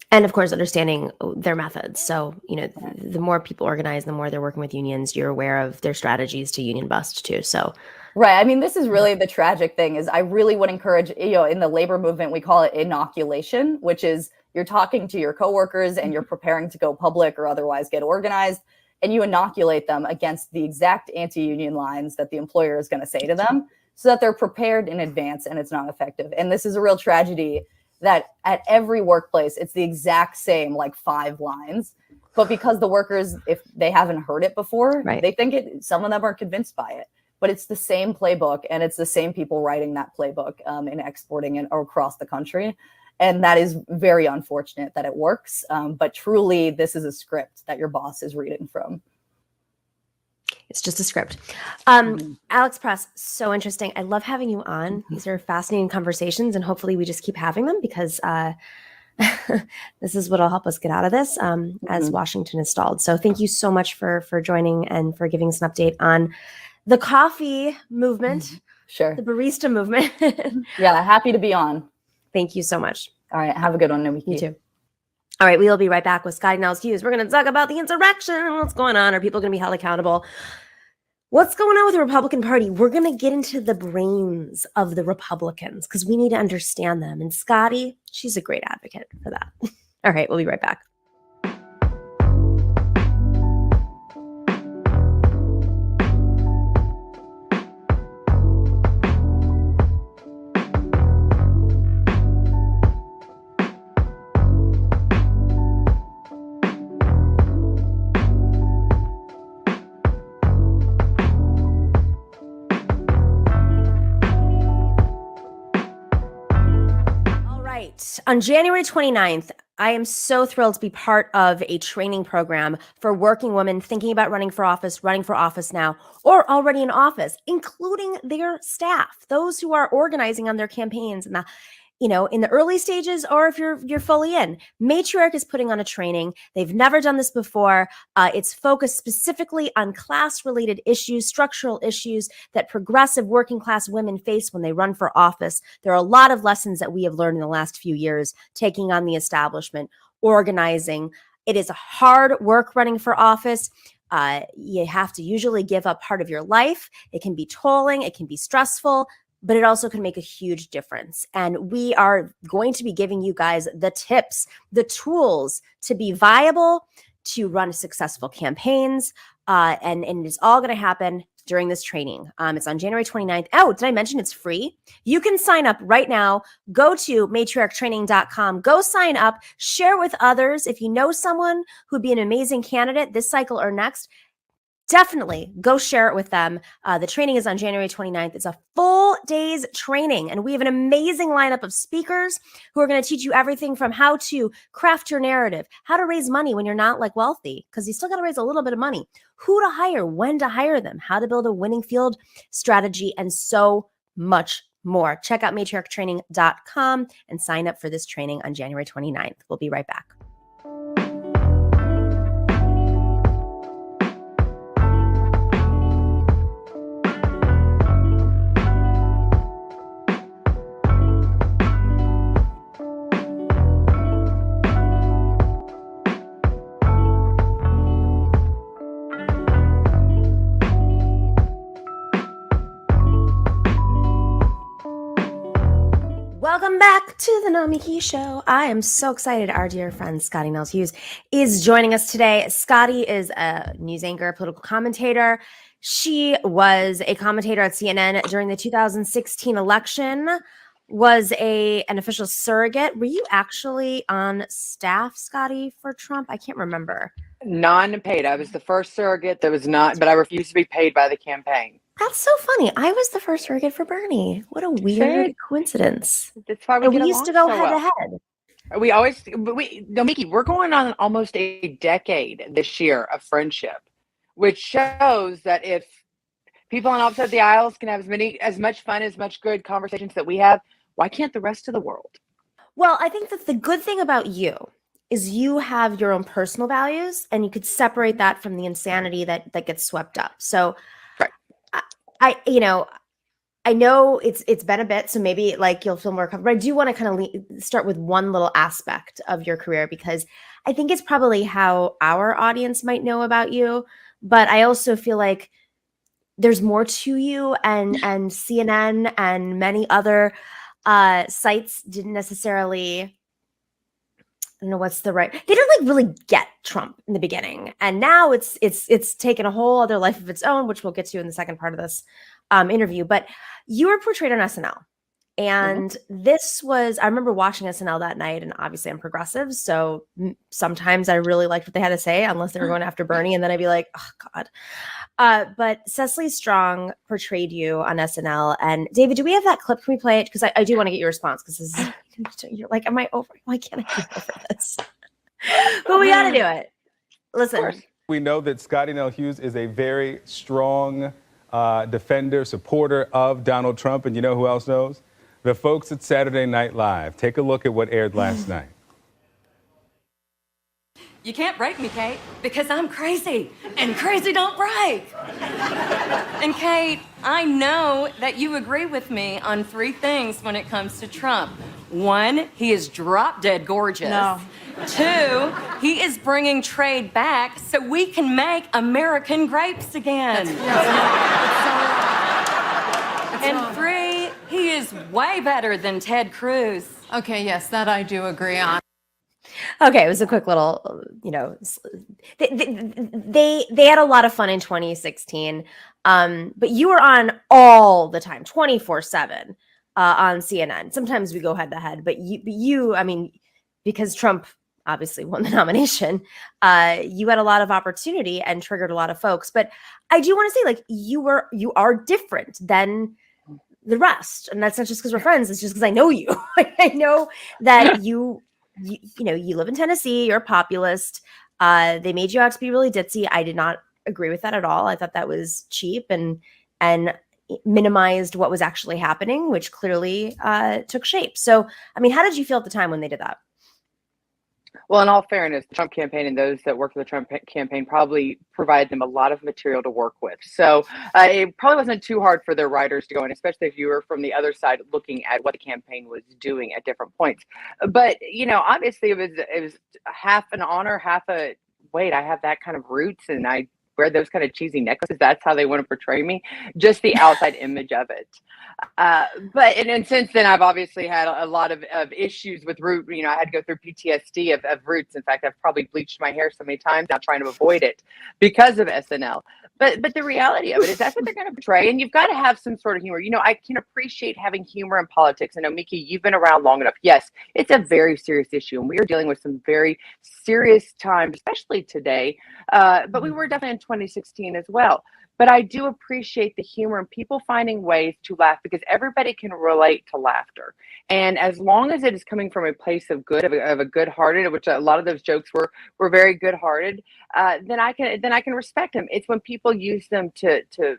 And of course, understanding their methods. So, the more people organize, the more they're working with unions, you're aware of their strategies to union bust too. So, right. I mean, this is really the tragic thing is I really would encourage, in the labor movement, we call it inoculation, which is you're talking to your coworkers and you're preparing to go public or otherwise get organized, and you inoculate them against the exact anti-union lines that the employer is going to say to them so that they're prepared in advance and it's not effective. And this is a real tragedy that at every workplace, it's the exact same, 5 lines. But because the workers, if they haven't heard it before, they think some of them are convinced by it. But it's the same playbook, and it's the same people writing that playbook and exporting it across the country. And that is very unfortunate that it works. But truly, this is a script that your boss is reading from. It's just a script. Alex Press, so interesting. I love having you on. These are fascinating conversations, and hopefully we just keep having them because this is what'll help us get out of this as Washington is stalled. So thank you so much for joining and for giving us an update on the coffee movement, Sure. the barista movement. Yeah, happy to be on. Thank you so much. All right, have a good one, Nomiki. You too. All right, we will be right back with Scottie Nell Hughes. We're going to talk about the insurrection. What's going on? Are people going to be held accountable? What's going on with the Republican Party? We're going to get into the brains of the Republicans because we need to understand them. And Scottie, she's a great advocate for that. All right, we'll be right back. On January 29th, I am so thrilled to be part of a training program for working women thinking about running for office now, or already in office, including their staff, those who are organizing on their campaigns and in the early stages, or if you're fully in. Matriarch is putting on a training. They've never done this before. It's focused specifically on class-related issues, structural issues that progressive working class women face when they run for office. There are a lot of lessons that we have learned in the last few years, taking on the establishment, organizing. It is hard work running for office. You have to usually give up part of your life. It can be tolling. It can be stressful, but it also can make a huge difference. And we are going to be giving you guys the tips, the tools to be viable, to run successful campaigns. And it's all going to happen during this training. It's on January 29th. Oh, did I mention it's free? You can sign up right now. Go to matriarchtraining.com. Go sign up. Share with others. If you know someone who'd be an amazing candidate this cycle or next, definitely go share it with them. The training is on January 29th. It's a full day's training, and we have an amazing lineup of speakers who are going to teach you everything from how to craft your narrative, how to raise money when you're not wealthy, because you still got to raise a little bit of money, who to hire, when to hire them, how to build a winning field strategy, and so much more. Check out matriarchtraining.com and sign up for this training on January 29th. We'll be right back. Welcome back to the Nomiki Show. I am so excited. Our dear friend Scottie Nell Hughes is joining us today. Scottie is a news anchor, political commentator. She was a commentator at CNN during the 2016 election, was an official surrogate. Were you actually on staff, Scottie, for Trump? I can't remember. Non-paid. I was the first surrogate that was not, but I refused to be paid by the campaign. That's so funny. I was the first surrogate for Bernie. What a weird coincidence. That's why we used to go head to head. Nomiki, we're going on almost a decade this year of friendship, which shows that if people on opposite of the aisles can have as much fun, as much good conversations that we have, why can't the rest of the world? Well, I think that the good thing about you is you have your own personal values, and you could separate that from the insanity that gets swept up. So I know it's been a bit, so maybe you'll feel more comfortable. I do want to kind of start with one little aspect of your career, because I think it's probably how our audience might know about you. But I also feel like there's more to you, and CNN and many other sites didn't necessarily, I don't know what's the right, they didn't really get Trump in the beginning. And now it's taken a whole other life of its own, which we'll get to in the second part of this interview. But you were portrayed on SNL. And this was, I remember watching SNL that night, and obviously I'm progressive. So sometimes I really liked what they had to say, unless they were going after Bernie. And then I'd be like, oh God. But Cecily Strong portrayed you on SNL. And David, do we have that clip? Can we play it? Because I do want to get your response, because you're like, am I over? Why can't I get over this? But we got to do it. Listen. We know that Scottie Nell Hughes is a very strong defender, supporter of Donald Trump. And you know who else knows? The folks at Saturday Night Live. Take a look at what aired last night. You can't break me, Kate, because I'm crazy, and crazy don't break. And Kate, I know that you agree with me on 3 things when it comes to Trump. 1, he is drop dead gorgeous. No. 2, he is bringing trade back so we can make American grapes again. And 3, he is way better than Ted Cruz. Okay, yes, that I do agree on. Okay, it was a quick little, they had a lot of fun in 2016, but you were on all the time, 24/7 on CNN. Sometimes we go head to head, but you, I mean, because Trump obviously won the nomination, you had a lot of opportunity and triggered a lot of folks. But I do want to say, like, you are different than the rest, and that's not just because we're friends. It's just because I know you. I know that you live in Tennessee. You're a populist. They made you out to be really ditzy. I did not agree with that at all. I thought that was cheap and minimized what was actually happening, which clearly took shape. So, I mean, how did you feel at the time when they did that? Well, in all fairness, the Trump campaign and those that work for the Trump campaign probably provided them a lot of material to work with. So it probably wasn't too hard for their writers to go in, especially if you were from the other side looking at what the campaign was doing at different points. But, obviously it was half an honor, half a, wait, I have that kind of roots and I wear those kind of cheesy necklaces. That's how they want to portray me. Just the outside image of it. But since then, I've obviously had a lot of issues with root. I had to go through PTSD of roots. In fact, I've probably bleached my hair so many times now trying to avoid it because of SNL. But the reality of it is that's what they're going to portray. And you've got to have some sort of humor. I can appreciate having humor in politics. And Nomiki, you've been around long enough. Yes, it's a very serious issue. And we are dealing with some very serious times, especially today. But we were definitely in 2016 as well. But I do appreciate the humor and people finding ways to laugh because everybody can relate to laughter. And as long as it is coming from a place of good, of a good-hearted, which a lot of those jokes were very good-hearted, then I can respect them. It's when people use them to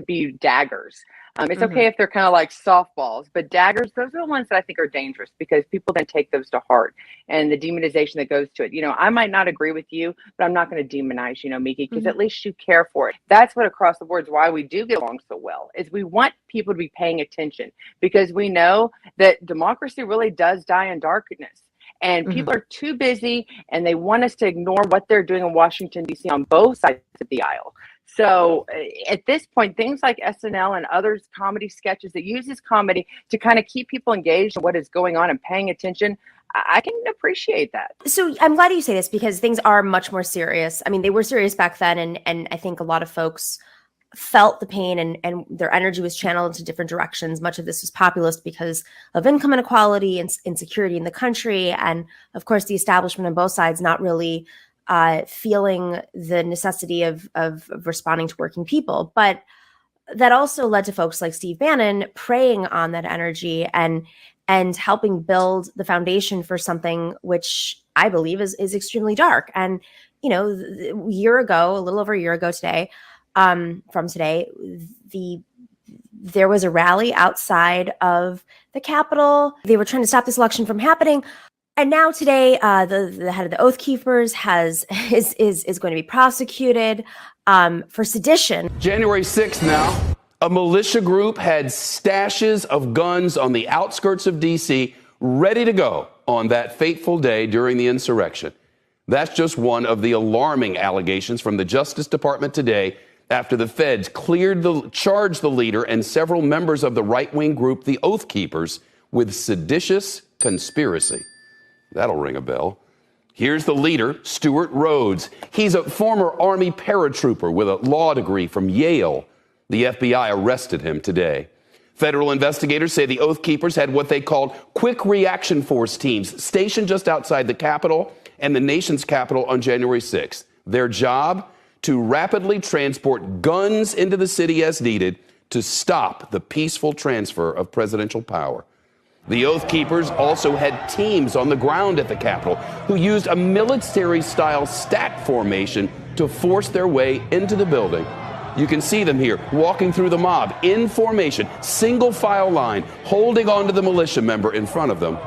be daggers. It's okay if they're kind of like softballs, but daggers, those are the ones that I think are dangerous because people then take those to heart and the demonization that goes to it. I might not agree with you, but I'm not going to demonize you, Miki, because at least you care for it. That's what across the board is why we do get along so well, is we want people to be paying attention because we know that democracy really does die in darkness. And people are too busy and they want us to ignore what they're doing in Washington, D.C. on both sides of the aisle. So at this point, things like SNL and others comedy sketches that uses comedy to kind of keep people engaged in what is going on and paying attention, I can appreciate that. So I'm glad you say this because things are much more serious. I mean, they were serious back then. And I think a lot of folks felt the pain and their energy was channeled into different directions. Much of this was populist because of income inequality and insecurity in the country. And of course, the establishment on both sides not really feeling the necessity of responding to working people. But that also led to folks like Steve Bannon preying on that energy and helping build the foundation for something which I believe is extremely dark. And, a little over a year ago today, from today, there was a rally outside of the Capitol. They were trying to stop this election from happening. And now today, the head of the Oath Keepers is going to be prosecuted for sedition. January 6th now, a militia group had stashes of guns on the outskirts of D.C. ready to go on that fateful day during the insurrection. That's just one of the alarming allegations from the Justice Department today after the feds charged the leader and several members of the right-wing group, the Oath Keepers, with seditious conspiracy. That'll ring a bell. Here's the leader, Stuart Rhodes. He's a former Army paratrooper with a law degree from Yale. The FBI arrested him today. Federal investigators say the Oath Keepers had what they called quick reaction force teams stationed just outside the Capitol and the nation's capital on January 6th. Their job? To rapidly transport guns into the city as needed to stop the peaceful transfer of presidential power. The Oath Keepers also had teams on the ground at the Capitol who used a military-style stack formation to force their way into the building. You can see them here walking through the mob in formation, single file line, holding on to the militia member in front of them.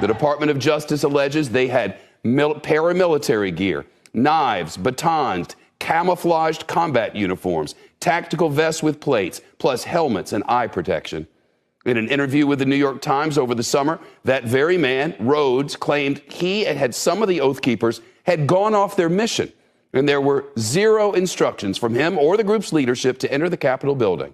The Department of Justice alleges they had paramilitary gear, knives, batons, camouflaged combat uniforms, tactical vests with plates, plus helmets and eye protection. In an interview with the New York Times over the summer, that very man, Rhodes, claimed he and some of the Oath Keepers had gone off their mission, and there were zero instructions from him or the group's leadership to enter the Capitol building.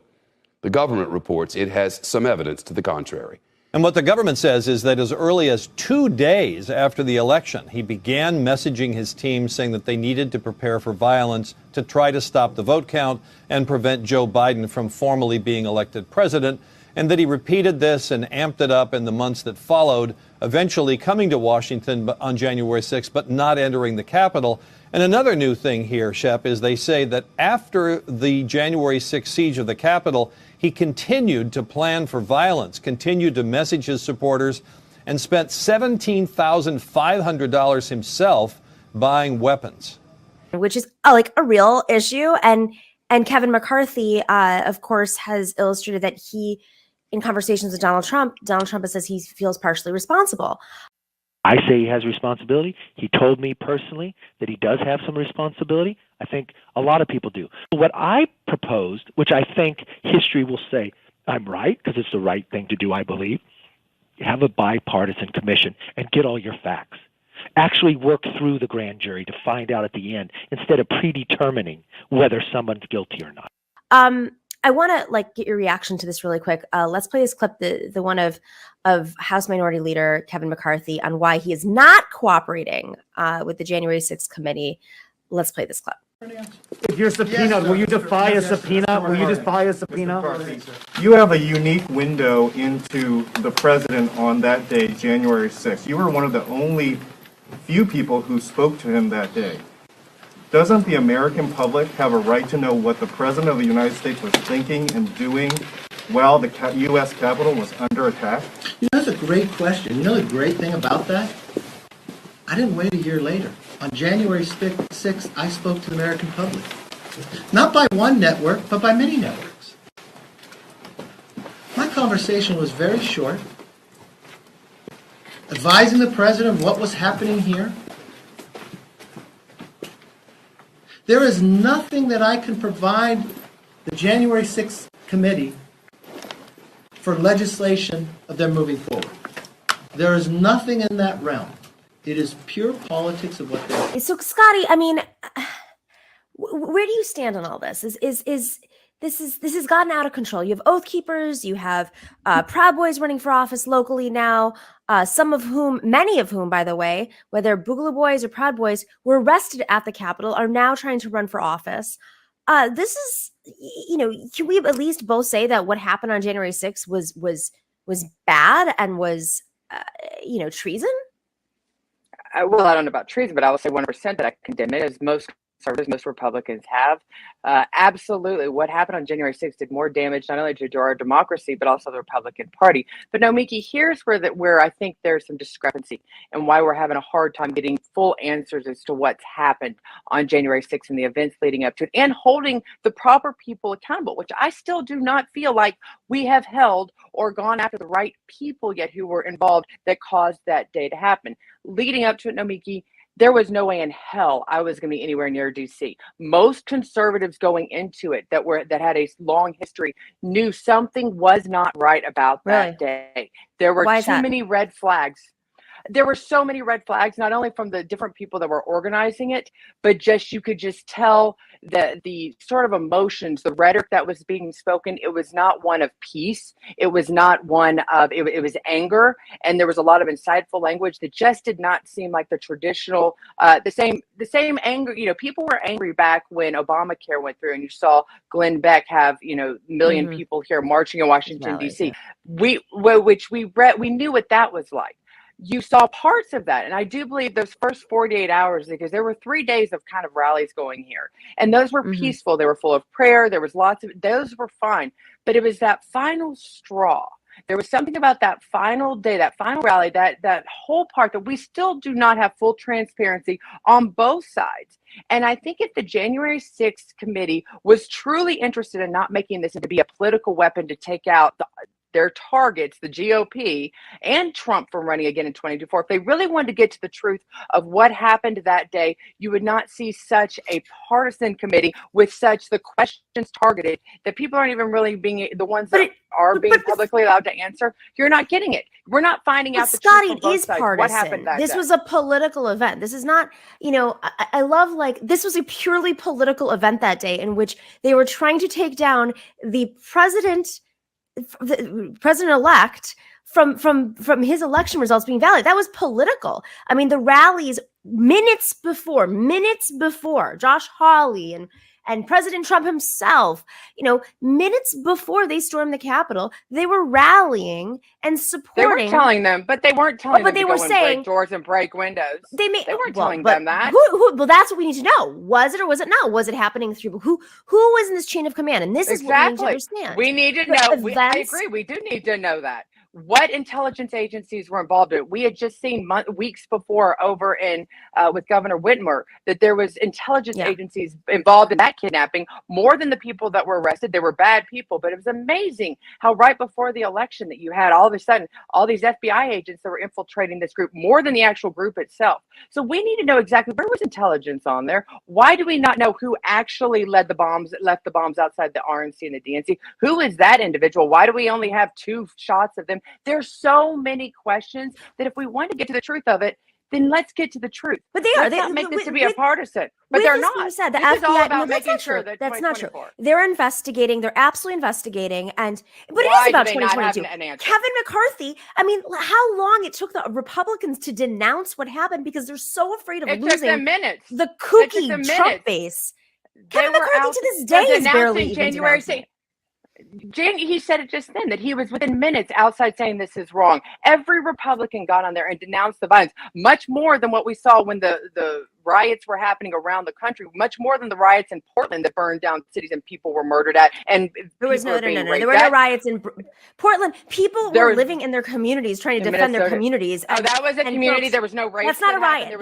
The government reports it has some evidence to the contrary. And what the government says is that as early as 2 days after the election, he began messaging his team saying that they needed to prepare for violence to try to stop the vote count and prevent Joe Biden from formally being elected president, and that he repeated this and amped it up in the months that followed, eventually coming to Washington on January 6th, but not entering the Capitol. And another new thing here, Shep, is they say that after the January 6th siege of the Capitol, he continued to plan for violence, continued to message his supporters, and spent $17,500 himself buying weapons. Which is like a real issue. And Kevin McCarthy, of course, has illustrated that he, in conversations with Donald Trump says he feels partially responsible. I say he has responsibility. He told me personally that he does have some responsibility. I think a lot of people do. What I proposed, which I think history will say I'm right, because it's the right thing to do, I believe, have a bipartisan commission and get all your facts. Actually work through the grand jury to find out at the end, instead of predetermining whether someone's guilty or not. I want to get your reaction to this really quick. Let's play this clip, the one of House Minority Leader Kevin McCarthy on why he is not cooperating with the January 6th committee. Let's play this clip. If you're subpoenaed, will you defy a subpoena? Will you defy a subpoena? You have a unique window into the president on that day, January 6th. You were one of the only few people who spoke to him that day. Doesn't the American public have a right to know what the President of the United States was thinking and doing while the U.S. Capitol was under attack? That's a great question. You know the great thing about that? I didn't wait a year later. On January 6th, I spoke to the American public. Not by one network, but by many networks. My conversation was very short, advising the President of what was happening here. There is nothing that I can provide the January 6th committee for legislation of them moving forward. There is nothing in that realm. It is pure politics of what they do. So, Scottie, I mean, where do you stand on all this? This has gotten out of control. You have Oath Keepers, you have Proud Boys running for office locally now, many of whom, by the way, whether Boogaloo Boys or Proud Boys, were arrested at the Capitol, are now trying to run for office. This is, can we at least both say that what happened on January 6th was bad and was, treason? Well, I don't know about treason, but I will say 100% that I condemn it, as most conservatives, most Republicans have. Absolutely. What happened on January 6th did more damage, not only to our democracy, but also the Republican Party. But Nomiki, here's where I think there's some discrepancy and why we're having a hard time getting full answers as to what's happened on January 6th and the events leading up to it, and holding the proper people accountable, which I still do not feel like we have held or gone after the right people yet who were involved that caused that day to happen. Leading up to it, Nomiki, there was no way in hell I was going to be anywhere near DC. Most conservatives going into it that had a long history knew something was not right about that day. There were too many red flags. There were so many red flags, not only from the different people that were organizing it, but you could just tell the sort of emotions, the rhetoric that was being spoken. It was not one of peace. It was not one of, it was anger. And there was a lot of insightful language that just did not seem like the traditional, the same anger. People were angry back when Obamacare went through and you saw Glenn Beck have, million people here marching in Washington, D.C. We knew what that was like. You saw parts of that. And I do believe those first 48 hours, because there were 3 days of kind of rallies going here. And those were peaceful. They were full of prayer. There was those were fine. But it was that final straw. There was something about that final day, that final rally, that whole part that we still do not have full transparency on both sides. And I think if the January 6th committee was truly interested in not making this into be a political weapon to take out their targets, the GOP and Trump, from running again in 2024. If they really wanted to get to the truth of what happened that day, you would not see such a partisan committee with such the questions targeted that people aren't even really being the ones that are being publicly allowed to answer. You're not getting it. We're not finding out the Scottie truth from both is sides. partisan. What happened that This day. was a political event. This is not, I love, like, this was a purely political event that day in which they were trying to take down the president-elect from his election results being valid. That was political. I mean, the rallies minutes before Josh Hawley and President Trump himself, minutes before they stormed the Capitol, they were rallying and supporting. They were telling them, but they weren't telling them they to were go and saying break doors and break windows. They weren't telling them that. Well, that's what we need to know. Was it or was it not? Was it happening through who was in this chain of command? And this is what we need to understand. We need to know. I agree. We do need to know that. What intelligence agencies were involved in it? We had just seen weeks before over in with Governor Whitmer that there was intelligence agencies involved in that kidnapping more than the people that were arrested. They were bad people, but it was amazing how right before the election that you had all of a sudden all these FBI agents that were infiltrating this group more than the actual group itself. So we need to know exactly where was intelligence on there. Why do we not know who actually left the bombs outside the RNC and the DNC? Who is that individual? Why do we only have 2 shots of them? There's so many questions that if we want to get to the truth of it, then let's get to the truth. But they are. Let's not make this to be a partisan. But they're not. Said, the this is all FBI, about that's making not sure true. that That's not true. 2024. They're investigating. They're absolutely investigating. But it Why is about do they not have 2022. an answer? Kevin McCarthy. I mean, how long it took the Republicans to denounce what happened because they're so afraid of It took losing them minutes. the It took kooky them Trump minutes. base. They Kevin were McCarthy out to this day is barely even January denouncing it. He said it just then that he was within minutes outside saying this is wrong. Every Republican got on there and denounced the violence, much more than what we saw when the riots were happening around the country, much more than the riots in Portland that burned down cities and people were murdered at. And There was no. There were no riots in Portland. People were living in their communities, trying to defend their communities. Oh, that was a community. Folks, there was no race. That's not a riot.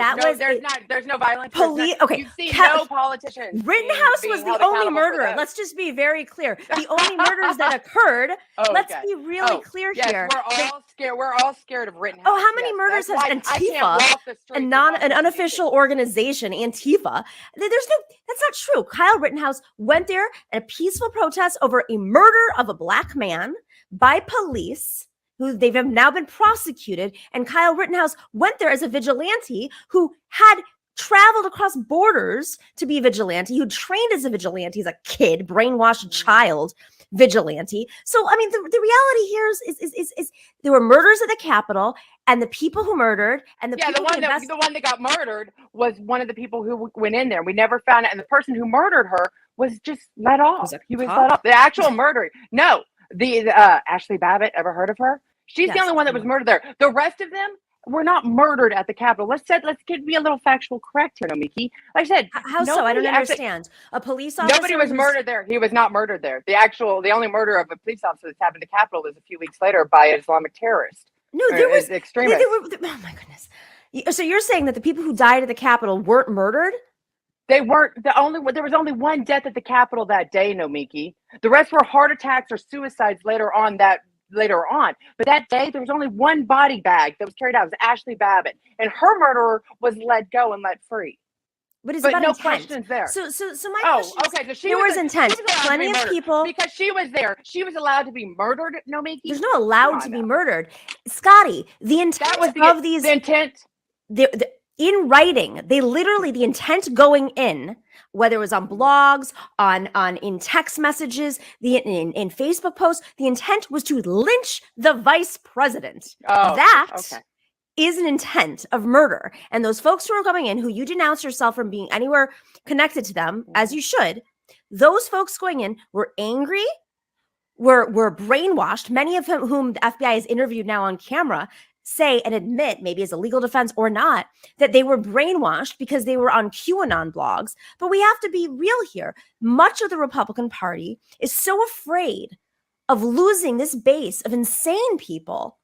There's no violence. Okay. You see no politicians. Rittenhouse was the only murderer. Let's just be very clear. The only murders that occurred. Let's be really clear here. We're all scared. We're all scared of Rittenhouse. Oh, how many murders has Antifa, an unofficial organization, Antifa? That's not true. Kyle Rittenhouse went there in a peaceful protest over a murder of a black man by police who they've now been prosecuted. And Kyle Rittenhouse went there as a vigilante who had traveled across borders to be a vigilante, who trained as a vigilante as a kid, brainwashed child vigilante. So, I mean, the reality here is there were murders at the Capitol, and the people who murdered and the people the one that got murdered was one of the people who went in there. We never found it, and the person who murdered her was just let off. He was let off. The actual murderer. No, the Ashley Babbitt. Ever heard of her? She's the only one that was murdered there. The rest of them were not murdered at the Capitol. Let's be a little factual correct here, Nomiki. Like I said, how so? I don't understand. A police officer. Nobody was murdered there. He was not murdered there. The only murder of a police officer that's happened at the Capitol was a few weeks later by an Islamic terrorist. No, there was extremists. Oh my goodness! So you're saying that the people who died at the Capitol weren't murdered? They weren't. There was only one death at the Capitol that day, Nomiki. The rest were heart attacks or suicides later on. But that day there was only one body bag that was carried out. It was Ashley Babbitt, and her murderer was let go and let free. But it's but about no intent. Questions there. So my question okay. So there was intent. Plenty of people. Because she was there. She was allowed to be murdered, Nomiki? There's no allowed to be murdered. Scottie, the intent of these... The intent? In writing, the intent going in, whether it was on blogs, in text messages, in Facebook posts, the intent was to lynch the vice president. Is an intent of murder. And those folks who are coming in, who you denounce yourself from being anywhere connected to them, as you should, those folks going in were angry, were brainwashed. Many of whom the FBI has interviewed now on camera say and admit, maybe as a legal defense or not, that they were brainwashed because they were on QAnon blogs. But we have to be real here. Much of the Republican Party is so afraid of losing this base of insane people,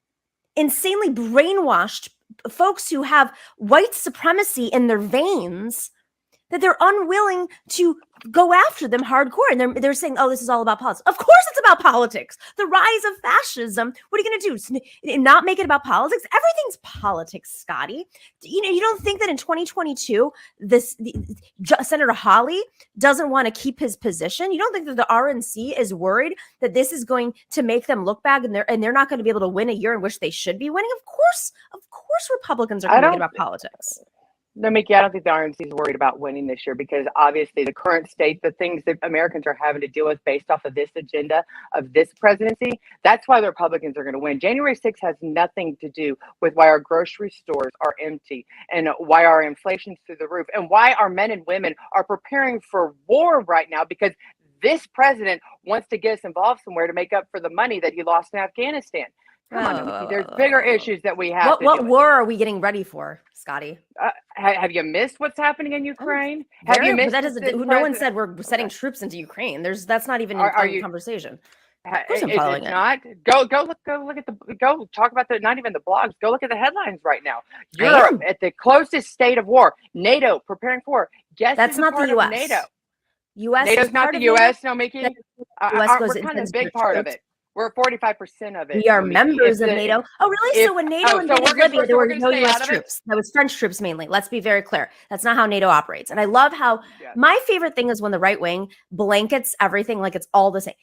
insanely brainwashed folks who have white supremacy in their veins, that they're unwilling to go after them hardcore. And they're saying, oh, this is all about politics. Of course it's about politics. The rise of fascism. What are you going to do? Not make it about politics? Everything's politics, Scottie. You don't think that in 2022, Senator Hawley doesn't want to keep his position? You don't think that the RNC is worried that this is going to make them look bad and they're not going to be able to win a year in which they should be winning? Of course, Republicans are going to make it about politics. No, Mickey, I don't think the RNC is worried about winning this year because obviously the current state, the things that Americans are having to deal with based off of this agenda of this presidency, that's why the Republicans are going to win. January 6th has nothing to do with why our grocery stores are empty and why our inflation's through the roof and why our men and women are preparing for war right now because this president wants to get us involved somewhere to make up for the money that he lost in Afghanistan. Come on, Nomiki, there's bigger issues that we have. What war are we getting ready for, Scottie? Have you missed what's happening in Ukraine? Have you missed? No one said we're sending troops into Ukraine. That's not even in conversation. Of course I'm following it. Not. Go look at go talk about not even the blogs. Go look at the headlines right now. Europe at the closest state of war. NATO preparing for war. Guess that's not the U.S. NATO. U.S. NATO's not the U.S. Nomiki. We're kind of a big part of it. We're 45% of it. We are members of NATO. Oh, really? So when NATO invaded Libya, there were no U.S. troops. That was French troops mainly. Let's be very clear. That's not how NATO operates. And I love how my favorite thing is when the right wing blankets everything like it's all the same.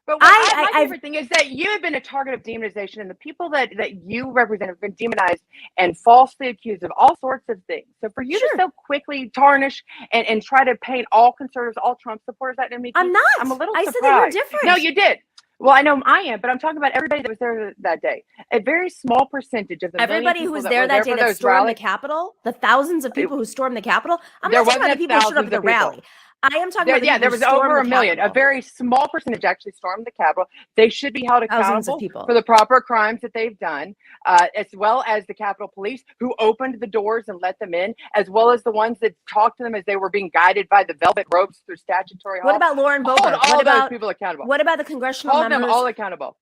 But my favorite thing is that you have been a target of demonization, and the people that you represent have been demonized and falsely accused of all sorts of things. So for you to so quickly tarnish and try to paint all conservatives, all Trump supporters, I'm not. I'm a little I surprised. said that you're different. No, you did. Well, I know I am, but I'm talking about everybody that was there that day. A very small percentage of the everybody who was there that day that stormed the Capitol, the thousands of people who stormed the Capitol. I'm not talking about the people who showed up at the rally. I am talking about there was over a million. A very small percentage actually stormed the Capitol. They should be held accountable for the proper crimes that they've done, as well as the Capitol Police who opened the doors and let them in, as well as the ones that talked to them as they were being guided by the velvet ropes through statutory hall. What about Lauren Boebert? Hold all those people accountable. What about the congressional members? Hold them all accountable.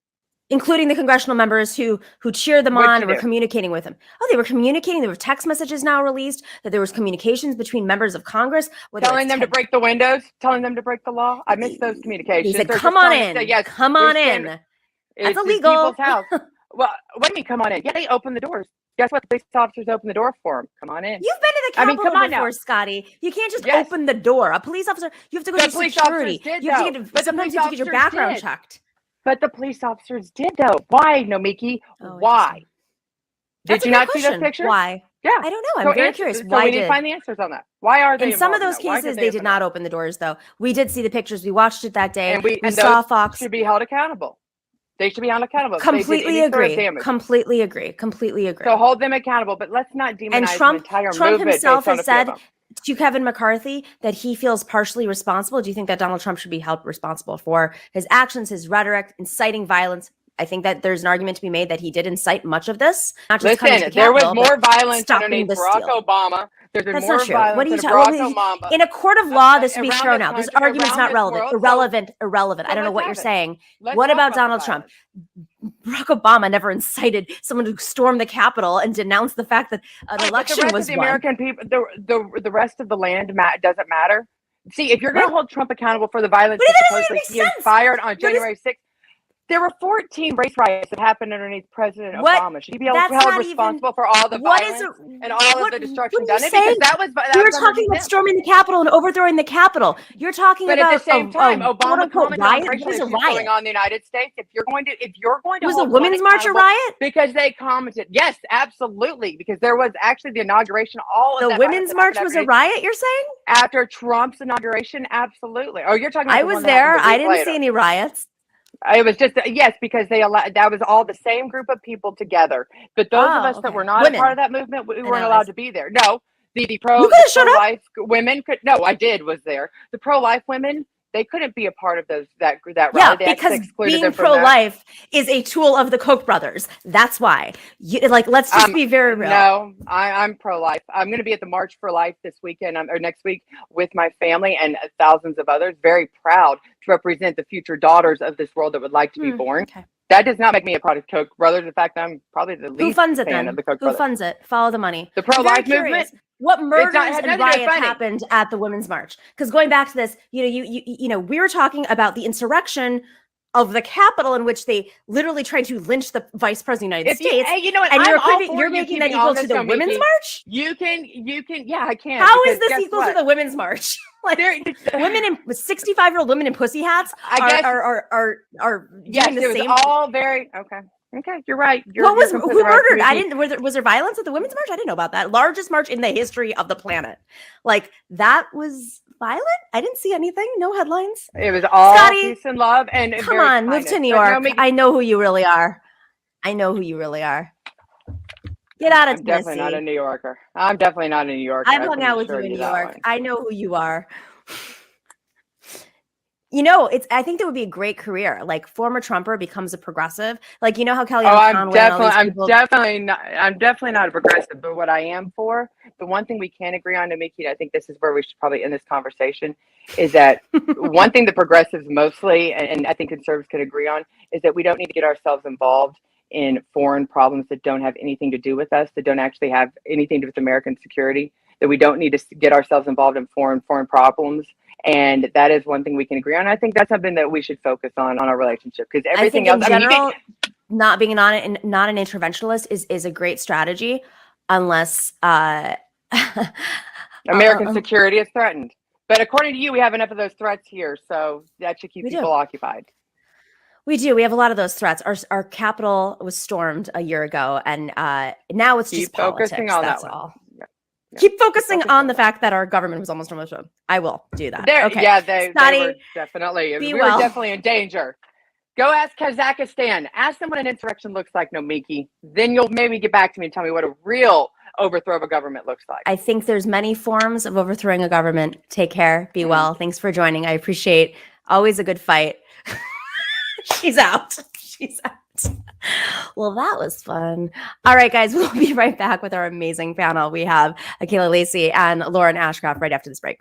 Including the congressional members who cheered them on and were communicating with them. Oh, they were communicating. There were text messages now released that there was communications between members of Congress. Telling them to break the windows, telling them to break the law. I missed those communications. He said, come on in. Yes, come on in. That's illegal. People's house. Well, what do you mean come on in? Yeah, they opened the doors. Guess what? The police officers opened the door for them. Come on in. You've been to the Capitol before, Scottie. You can't just open the door. A police officer, you have to go to security. Sometimes you have to get your background checked. But the police officers did, though. Why, Nomiki? Why? Did you not see those pictures? Why? Yeah. I don't know. I'm very curious. Why we need to find the answers on that. Why are they in some of those cases, they did not open the doors, though. We did see the pictures. We watched it that day. And we saw Fox. Should be held accountable. They should be held accountable. Completely agree. Completely agree. Completely agree. So hold them accountable, but let's not demonize and Trump, the entire Trump movement. Himself has said to Kevin McCarthy that he feels partially responsible. Do you think that Donald Trump should be held responsible for his actions, his rhetoric, inciting violence? I think that there's an argument to be made that he did incite much of this. Not just Listen, there was more violence underneath Barack Obama. That's not true. What are you talking about? In a court of law, this would be thrown out. This argument's not relevant. Irrelevant. I don't know what you're saying. What about Donald Trump? Barack Obama never incited someone to storm the Capitol and denounce the fact that an election was won. The American people, the rest of the land doesn't matter. See, if you're going to hold Trump accountable for the violence that supposedly he inspired on January 6th, there were 14 race riots that happened underneath President Obama. Should he be held responsible for all the violence and all of the destruction done? Because we were talking about storming the Capitol and overthrowing the Capitol. You're talking about at the same time, Obama commented on racial issues going on in the United States. If you're going to was the Women's March a riot? Because they commented. Yes, absolutely. Because there was actually the inauguration. The Women's March was a riot. You're saying after Trump's inauguration? Absolutely. Oh, you're talking about I was there. I didn't see any riots. It was just because they allowed that was all the same group of people together. But those of us that were not a part of that movement, we weren't allowed to be there. No, the pro-life women could. No, I was there. The pro-life women, they couldn't be a part of that rally. Yeah, because being pro-life is a tool of the Koch brothers. That's why. Let's just be very real. No, I'm pro-life. I'm going to be at the March for Life this weekend or next week with my family and thousands of others. Very proud to represent the future daughters of this world that would like to be born. Okay. That does not make me a part of Koch brothers. In fact, I'm probably the least fan of the Koch brothers. Who funds it? Follow the money. The pro-life movement. what murders had and nothing to do with riots funny. happened at the Women's March? Because going back to this, you know, we were talking about the insurrection of the Capitol, in which they literally tried to lynch the Vice President of the United States. Hey, you know what? And I'm all for you're you making that keeping equal all to this, the Nomiki. Women's March? You can, yeah, I can. How is because this guess equal what? to the Women's March? Like, women in 65-year-old women in pussy hats are Yes, doing the it was same. all very okay. Okay, you're right. Who You're completely right, murdered? I Nomiki. didn't. Was there violence at the Women's March? I didn't know about that. Largest march in the history of the planet. Like, that was violent. I didn't see anything. No headlines. It was all Scottie, peace and love and come very on, move kindness. to New But York. Nomiki, I know who you really are. I know who you really are. Get out of I'm definitely not a Tennessee. New Yorker. I'm definitely not a New Yorker. I've I hung can out with you assure in New that York. one. I know who you are. You know, I think that would be a great career. Like, former Trumper becomes a progressive. Like, you know how Kellyanne Conway and all these people. I'm definitely not a progressive, but what I am for, the one thing we can agree on, Nomiki, and I think this is where we should probably end this conversation, is that one thing the progressives mostly, and I think conservatives could agree on, is that we don't need to get ourselves involved in foreign problems that don't have anything to do with us, that don't actually have anything to do with American security, that we don't need to get ourselves involved in foreign problems. And that is one thing we can agree on. I think that's something that we should focus on our relationship, because everything else, in general, not being not an interventionalist is a great strategy, unless American security is threatened. But according to you, we have enough of those threats here, so that should keep people occupied. We do. We have a lot of those threats. Our Capitol was stormed a year ago, and now it's just politics. That's all. Keep focusing on the fact that our government was almost almost. I will do that. Okay. Yeah, they were Scottie, we were definitely in danger. Go ask Kazakhstan. Ask them what an insurrection looks like, Nomiki. Then you'll maybe get back to me and tell me what a real overthrow of a government looks like. I think there's many forms of overthrowing a government. Take care. Be well. Thanks for joining. I appreciate always a good fight. She's out. She's out. Well, that was fun. All right, guys, we'll be right back with our amazing panel. We have Akela Lacey and Lauren Ashcroft right after this break.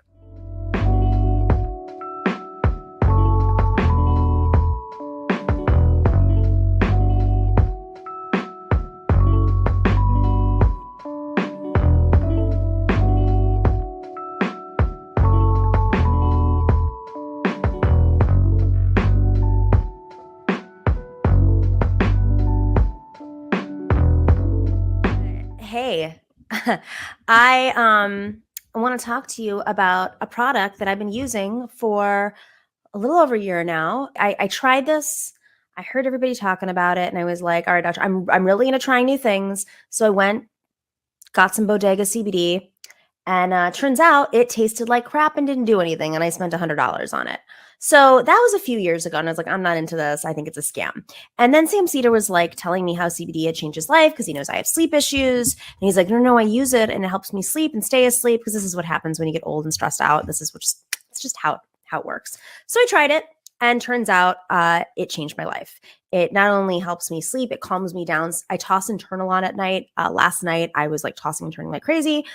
Hey, I want to talk to you about a product that I've been using for a little over a year now. I tried this. I heard everybody talking about it, and I was like, all right, doctor, I'm really into trying new things. So I went, got some Bodega CBD, and turns out it tasted like crap and didn't do anything, and I spent $100 on it. So that was a few years ago, and I was like, I'm not into this. I think it's a scam. And then Sam Cedar was like telling me how CBD had changed his life because he knows I have sleep issues. And he's like, no, I use it and it helps me sleep and stay asleep, because this is what happens when you get old and stressed out. This is it's just how it works. So I tried it, and turns out it changed my life. It not only helps me sleep, it calms me down. I toss and turn a lot at night. Last night, I was like tossing and turning like crazy.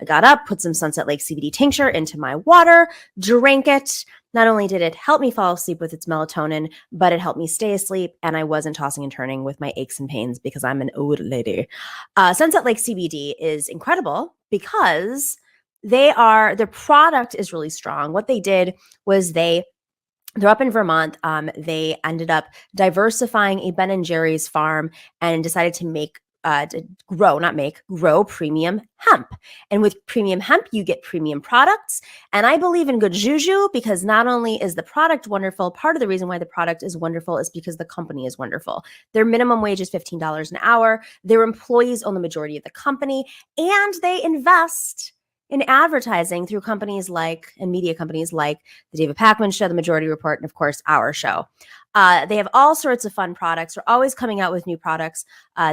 I got up, put some Sunset Lake CBD tincture into my water, drank it. Not only did it help me fall asleep with its melatonin, but it helped me stay asleep, and I wasn't tossing and turning with my aches and pains because I'm an old lady. Sunset Lake CBD is incredible because their product is really strong. What they did was they're up in Vermont. They ended up diversifying a Ben & Jerry's farm and decided to grow premium hemp. And with premium hemp, you get premium products. And I believe in good juju, because not only is the product wonderful, part of the reason why the product is wonderful is because the company is wonderful. Their minimum wage is $15 an hour. Their employees own the majority of the company, and they invest in advertising through companies like, and media companies like the David Pakman Show, the Majority Report, and of course, our show. They have all sorts of fun products. They're always coming out with new products.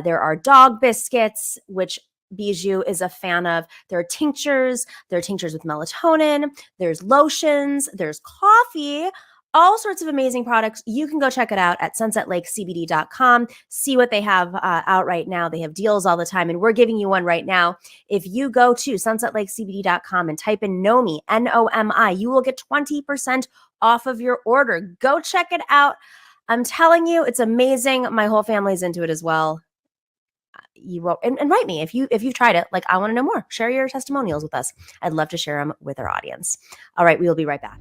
There are dog biscuits, which Bijou is a fan of. There are tinctures. There are tinctures with melatonin. There's lotions. There's coffee. All sorts of amazing products. You can go check it out at sunsetlakecbd.com. See what they have out right now. They have deals all the time, and we're giving you one right now. If you go to sunsetlakecbd.com and type in NOMI, N-O-M-I, you will get 20% off of your order. Go check it out. I'm telling you, it's amazing. My whole family's into it as well. you won't, and write me if you've tried it. Like, I want to know more. Share your testimonials with us. I'd love to share them with our audience. All right, we will be right back.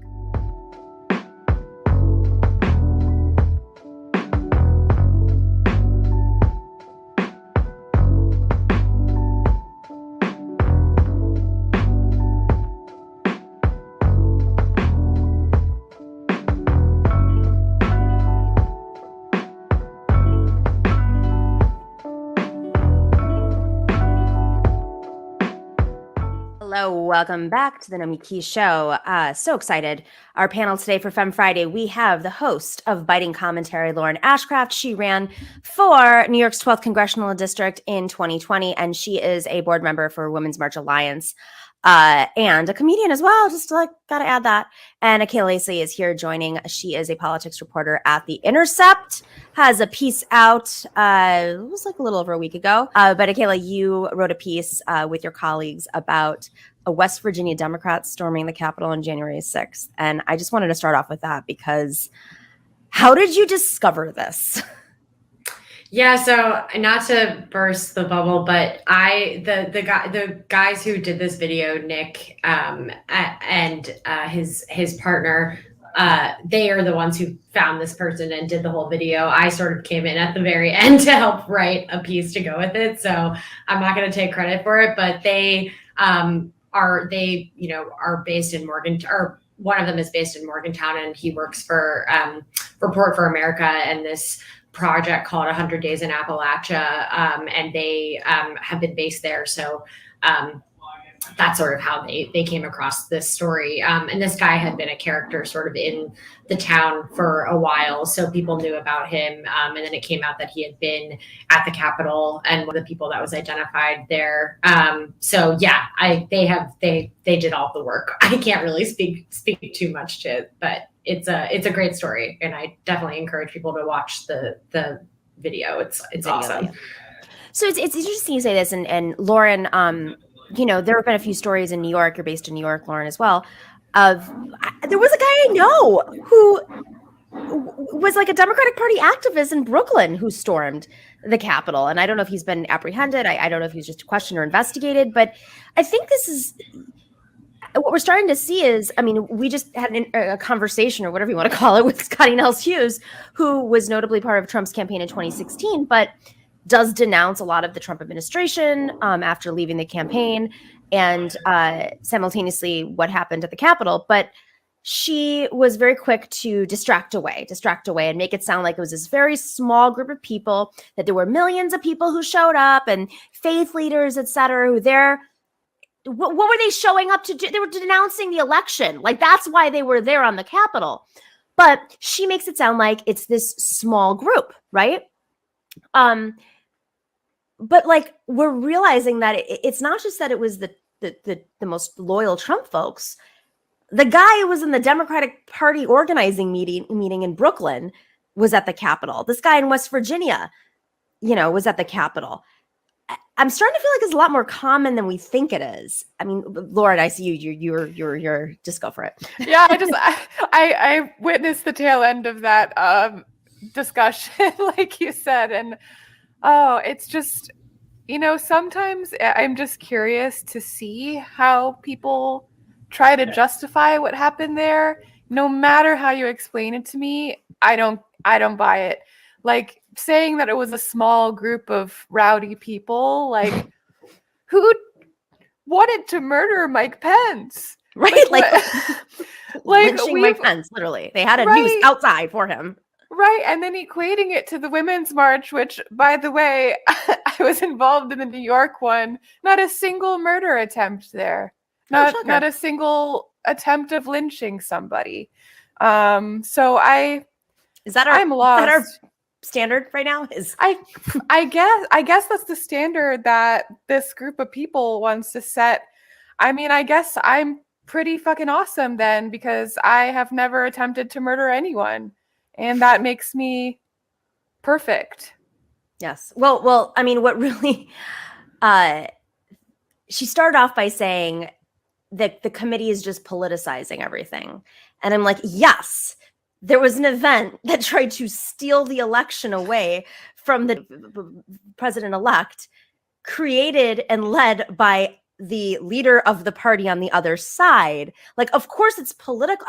Hello, welcome back to the Nomiki Show. So excited. Our panel today for Femme Friday, we have the host of Biting Commentary, Lauren Ashcraft. She ran for New York's 12th Congressional District in 2020, and she is a board member for Women's March Alliance and a comedian as well. Just gotta add that. And Akela Lacey is here joining. She is a politics reporter at The Intercept, has a piece out, it was like a little over a week ago. But Akela, you wrote a piece with your colleagues about a West Virginia Democrat storming the Capitol on January 6th. And I just wanted to start off with that because how did you discover this? Yeah, so not to burst the bubble, but the guys who did this video, Nick and his partner, they are the ones who found this person and did the whole video. I sort of came in at the very end to help write a piece to go with it, so I'm not going to take credit for it. But they are based in Morgantown, or one of them is based in Morgantown, and he works for Report for America and this project called 100 Days in Appalachia, and they have been based there. So that's sort of how they came across this story. And this guy had been a character sort of in the town for a while, so people knew about him. And then it came out that he had been at the Capitol and one of the people that was identified there. So yeah, they did all the work. I can't really speak too much to it, but it's a great story, and I definitely encourage people to watch the video. It's awesome. So it's interesting you say this, and Lauren, there have been a few stories in New York. You're based in New York, Lauren, as well. There was a guy I know who was like a Democratic Party activist in Brooklyn who stormed the Capitol, and I don't know if he's been apprehended. I don't know if he's just questioned or investigated, but I think this is what we're starting to see is, we just had a conversation, or whatever you want to call it, with Scottie Nell Hughes, who was notably part of Trump's campaign in 2016, but does denounce a lot of the Trump administration after leaving the campaign, and simultaneously what happened at the Capitol. But she was very quick to distract away and make it sound like it was this very small group of people, that there were millions of people who showed up and faith leaders, et cetera, who what were they showing up to do? They were denouncing the election. Like, that's why they were there on the Capitol. But she makes it sound like it's this small group, right? But like, we're realizing that it's not just that it was the most loyal Trump folks. The guy who was in the Democratic Party organizing meeting in Brooklyn was at the Capitol. This guy in West Virginia, was at the Capitol. I'm starting to feel like it's a lot more common than we think it is. Lauren, I see you're just go for it. Yeah, I witnessed the tail end of that discussion, like you said, and it's just, sometimes I'm just curious to see how people try to justify what happened there. No matter how you explain it to me, I don't buy it. Like, saying that it was a small group of rowdy people, like, who wanted to murder Mike Pence? Right? Like lynching Mike Pence, literally. They had a noose outside for him. Right, and then equating it to the Women's March, which, by the way, I was involved in the New York one. Not a single murder attempt there. Not a single attempt of lynching somebody. I'm lost. Is that our standard right now? I guess that's the standard that this group of people wants to set. I guess I'm pretty fucking awesome then, because I have never attempted to murder anyone. And that makes me perfect. Yes. Well, what really, she started off by saying that the committee is just politicizing everything. And I'm like, yes, there was an event that tried to steal the election away from the president-elect. created and led by the leader of the party on the other side. Like, of course it's political,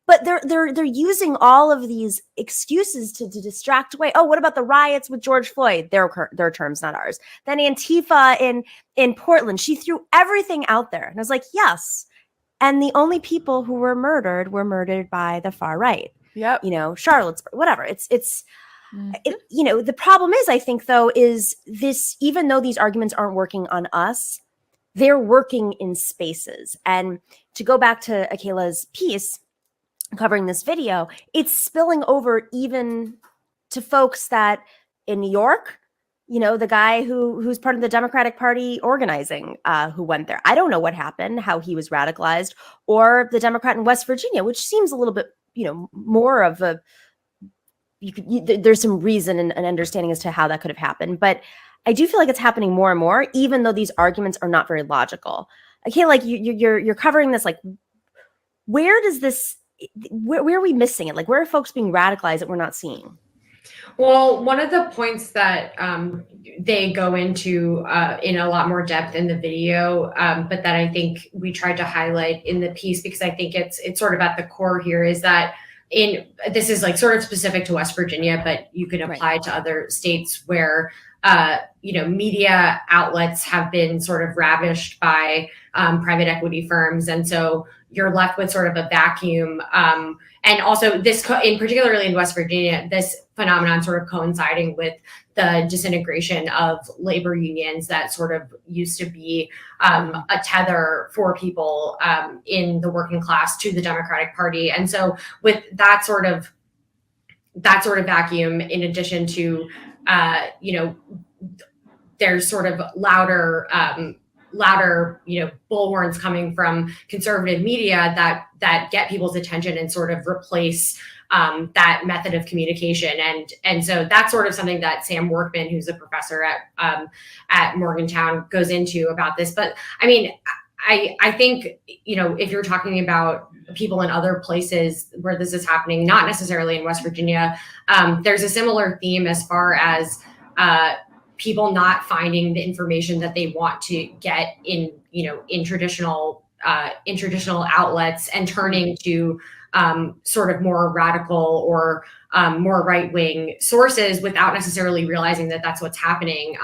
but they're using all of these excuses to distract away. Oh, what about the riots with George Floyd? Their terms, not ours. Then Antifa in Portland, she threw everything out there. And I was like, yes. And the only people who were murdered by the far right. Yep. You know, Charlottesburg, whatever. It, you know, the problem is, I think, though, is this, even though these arguments aren't working on us, they're working in spaces. And to go back to Akela's piece covering this video, it's spilling over even to folks that in New York, you know, the guy who's part of the Democratic Party organizing, who went there. I don't know what happened, how he was radicalized, or the Democrat in West Virginia, which seems a little bit, you know, more of a, there's some reason and understanding as to how that could have happened. But I do feel like it's happening more and more, even though these arguments are not very logical. Okay, like you're covering this, like, where does this, where are we missing it? Like, where are folks being radicalized that we're not seeing? Well, one of the points that they go into in a lot more depth in the video, but that I think we tried to highlight in the piece, because I think it's sort of at the core here, is that this is like sort of specific to West Virginia, but you can apply to other states where you know, media outlets have been sort of ravished by private equity firms, and so you're left with sort of a vacuum. And also this, in particularly in West Virginia, this phenomenon sort of coinciding with the disintegration of labor unions that sort of used to be a tether for people in the working class to the Democratic Party. And so with that sort of vacuum, in addition to, you know, there's sort of louder, you know, bullhorns coming from conservative media that get people's attention and sort of replace that method of communication. And so that's sort of something that Sam Workman, who's a professor at Morgantown, goes into about this. But I mean, I think, you know, if you're talking about people in other places where this is happening, not necessarily in West Virginia, there's a similar theme as far as people not finding the information that they want to get in, you know, in traditional outlets, and turning to sort of more radical or more right-wing sources without necessarily realizing that that's what's happening.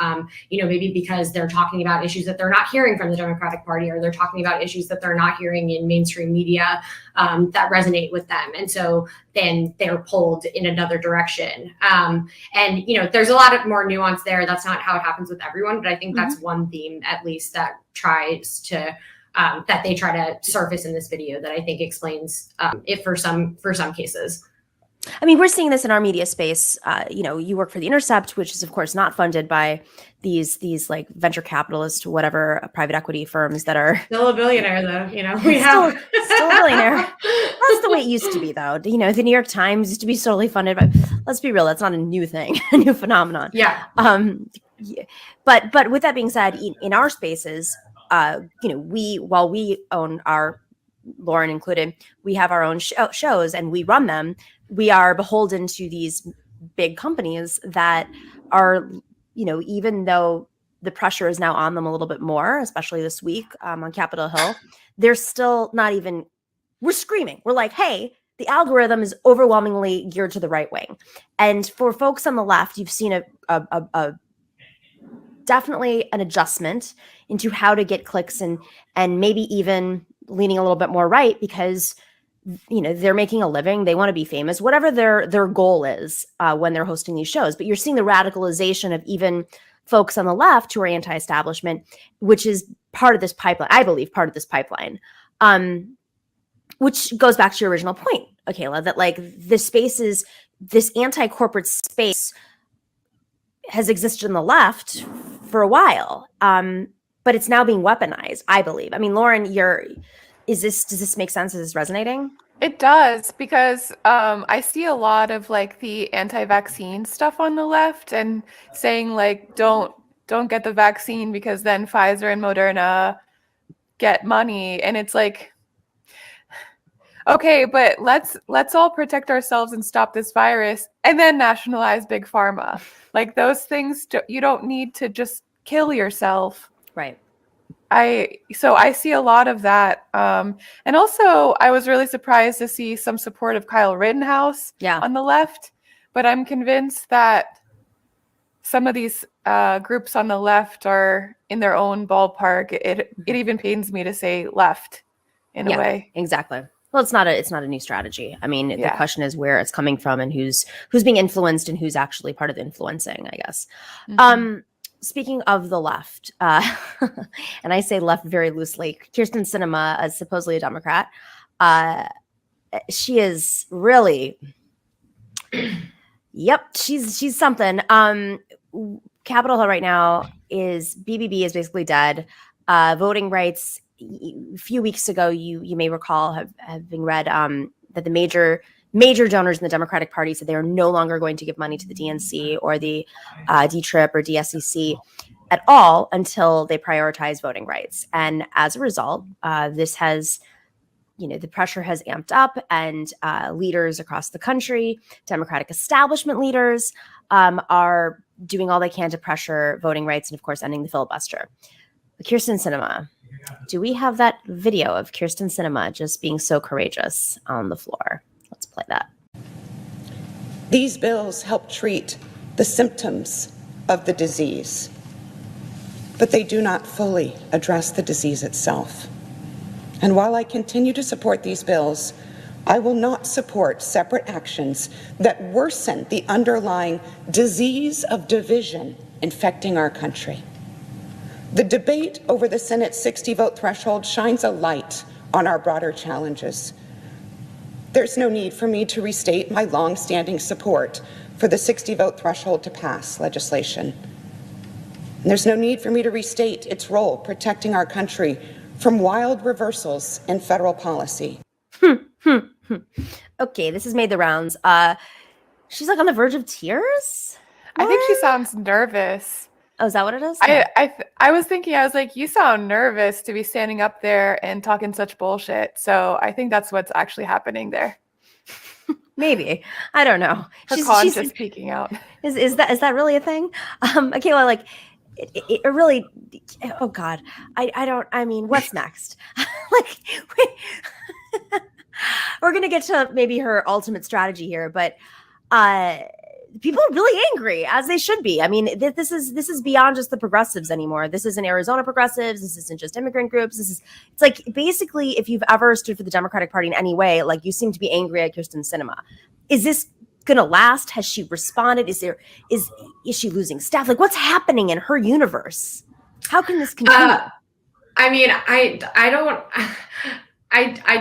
You know, maybe because they're talking about issues that they're not hearing from the Democratic Party, or they're talking about issues that they're not hearing in mainstream media that resonate with them. And so then they're pulled in another direction. And, you know, there's a lot of more nuance there. That's not how it happens with everyone, but I think that's one theme, at least, that tries to that they try to surface in this video, that I think explains it for some cases. I mean, we're seeing this in our media space. You know, you work for The Intercept, which is, of course, not funded by these like venture capitalist, whatever, private equity firms that are still a billionaire, though. You know, still a billionaire. That's the way it used to be, though. You know, the New York Times used to be solely funded by. Let's be real, that's not a new thing, a new phenomenon. Yeah. But with that being said, in our spaces, you know, while we own our, Lauren included, we have our own shows and we run them. We are beholden to these big companies that are, you know, even though the pressure is now on them a little bit more, especially this week on Capitol Hill, they're still not even, we're screaming. We're like, hey, the algorithm is overwhelmingly geared to the right wing. And for folks on the left, you've seen a definitely an adjustment into how to get clicks and maybe even leaning a little bit more right, because, you know, they're making a living, they want to be famous, whatever their goal is when they're hosting these shows. But you're seeing the radicalization of even folks on the left who are anti-establishment, which is part of this pipeline, I believe, part of this pipeline, which goes back to your original point, Akela, that like this space is, this anti-corporate space has existed in the left for a while, but it's now being weaponized, I believe. I mean, Lauren, does this make sense? Is this resonating? It does, because I see a lot of like the anti-vaccine stuff on the left and saying like, don't get the vaccine because then Pfizer and Moderna get money. And it's like, okay, but let's all protect ourselves and stop this virus and then nationalize big pharma. Like those things, you don't need to just kill yourself. Right. So I see a lot of that. And also I was really surprised to see some support of Kyle Rittenhouse on the left, but I'm convinced that some of these groups on the left are in their own ballpark. It even pains me to say left in a way. Exactly. Well, it's not a new strategy. I mean, the question is where it's coming from and who's being influenced and who's actually part of the influencing, I guess. Speaking of the left, and I say left very loosely, Kyrsten Sinema is supposedly a Democrat. She is really, she's something. Capitol Hill right now BBB is basically dead. Voting rights. A few weeks ago, you may recall having read that the major donors in the Democratic Party said they are no longer going to give money to the DNC or the D-TRIP or DSCC at all until they prioritize voting rights. And as a result, this has, the pressure has amped up, and leaders across the country, Democratic establishment leaders, are doing all they can to pressure voting rights and, of course, ending the filibuster. But Kyrsten Sinema, do we have that video of Kyrsten Sinema just being so courageous on the floor? Let's play that. These bills help treat the symptoms of the disease, but they do not fully address the disease itself. And while I continue to support these bills, I will not support separate actions that worsen the underlying disease of division infecting our country. The debate over the Senate's 60-vote threshold shines a light on our broader challenges. There's no need for me to restate my long-standing support for the 60-vote threshold to pass legislation. And there's no need for me to restate its role protecting our country from wild reversals in federal policy. Okay, this has made the rounds. She's like on the verge of tears? I think she sounds nervous. Oh, is that what it is? I was thinking, I was like, you sound nervous to be standing up there and talking such bullshit. So I think that's what's actually happening there. Maybe. I don't know. Her conscience peeking out. Is that really a thing? Okay, well, like, it really, oh God, I mean, what's next? We're going to get to maybe her ultimate strategy here, but people are really angry, as they should be. I mean, this is beyond just the progressives anymore. This isn't Arizona progressives. This isn't just immigrant groups. It's like, basically, if you've ever stood for the Democratic Party in any way, like, you seem to be angry at Kyrsten Sinema. Is this gonna last? Has she responded? Is she losing staff? Like, what's happening in her universe? How can this continue? I mean, I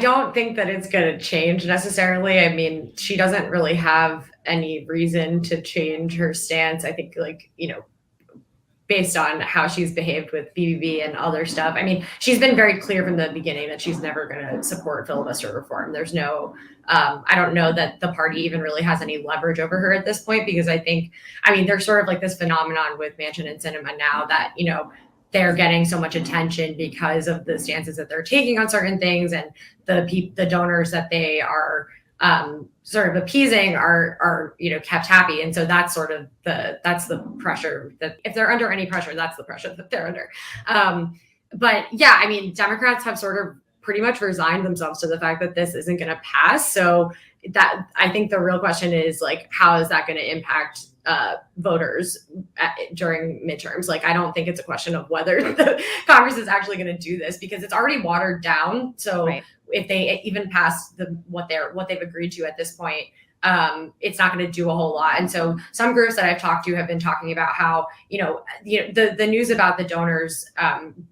don't think that it's going to change necessarily. I mean, she doesn't really have any reason to change her stance. I think, like, based on how she's behaved with BBB and other stuff. I mean, she's been very clear from the beginning that she's never going to support filibuster reform. There's no, I don't know that the party even really has any leverage over her at this point, because there's sort of like this phenomenon with Manchin and Sinema now that, they're getting so much attention because of the stances that they're taking on certain things, and the donors that they are sort of appeasing are kept happy, and so that's sort of that's the pressure that, if they're under any pressure, that's the pressure that they're under. But yeah, I mean, Democrats have sort of pretty much resigned themselves to the fact that this isn't going to pass. So that, I think the real question is, like, how is that going to impact voters during midterms? Like, I don't think it's a question of whether the Congress is actually going to do this, because it's already watered down. So if they even pass what they've agreed to at this point, it's not going to do a whole lot. And so some groups that I've talked to have been talking about how, the news about the donors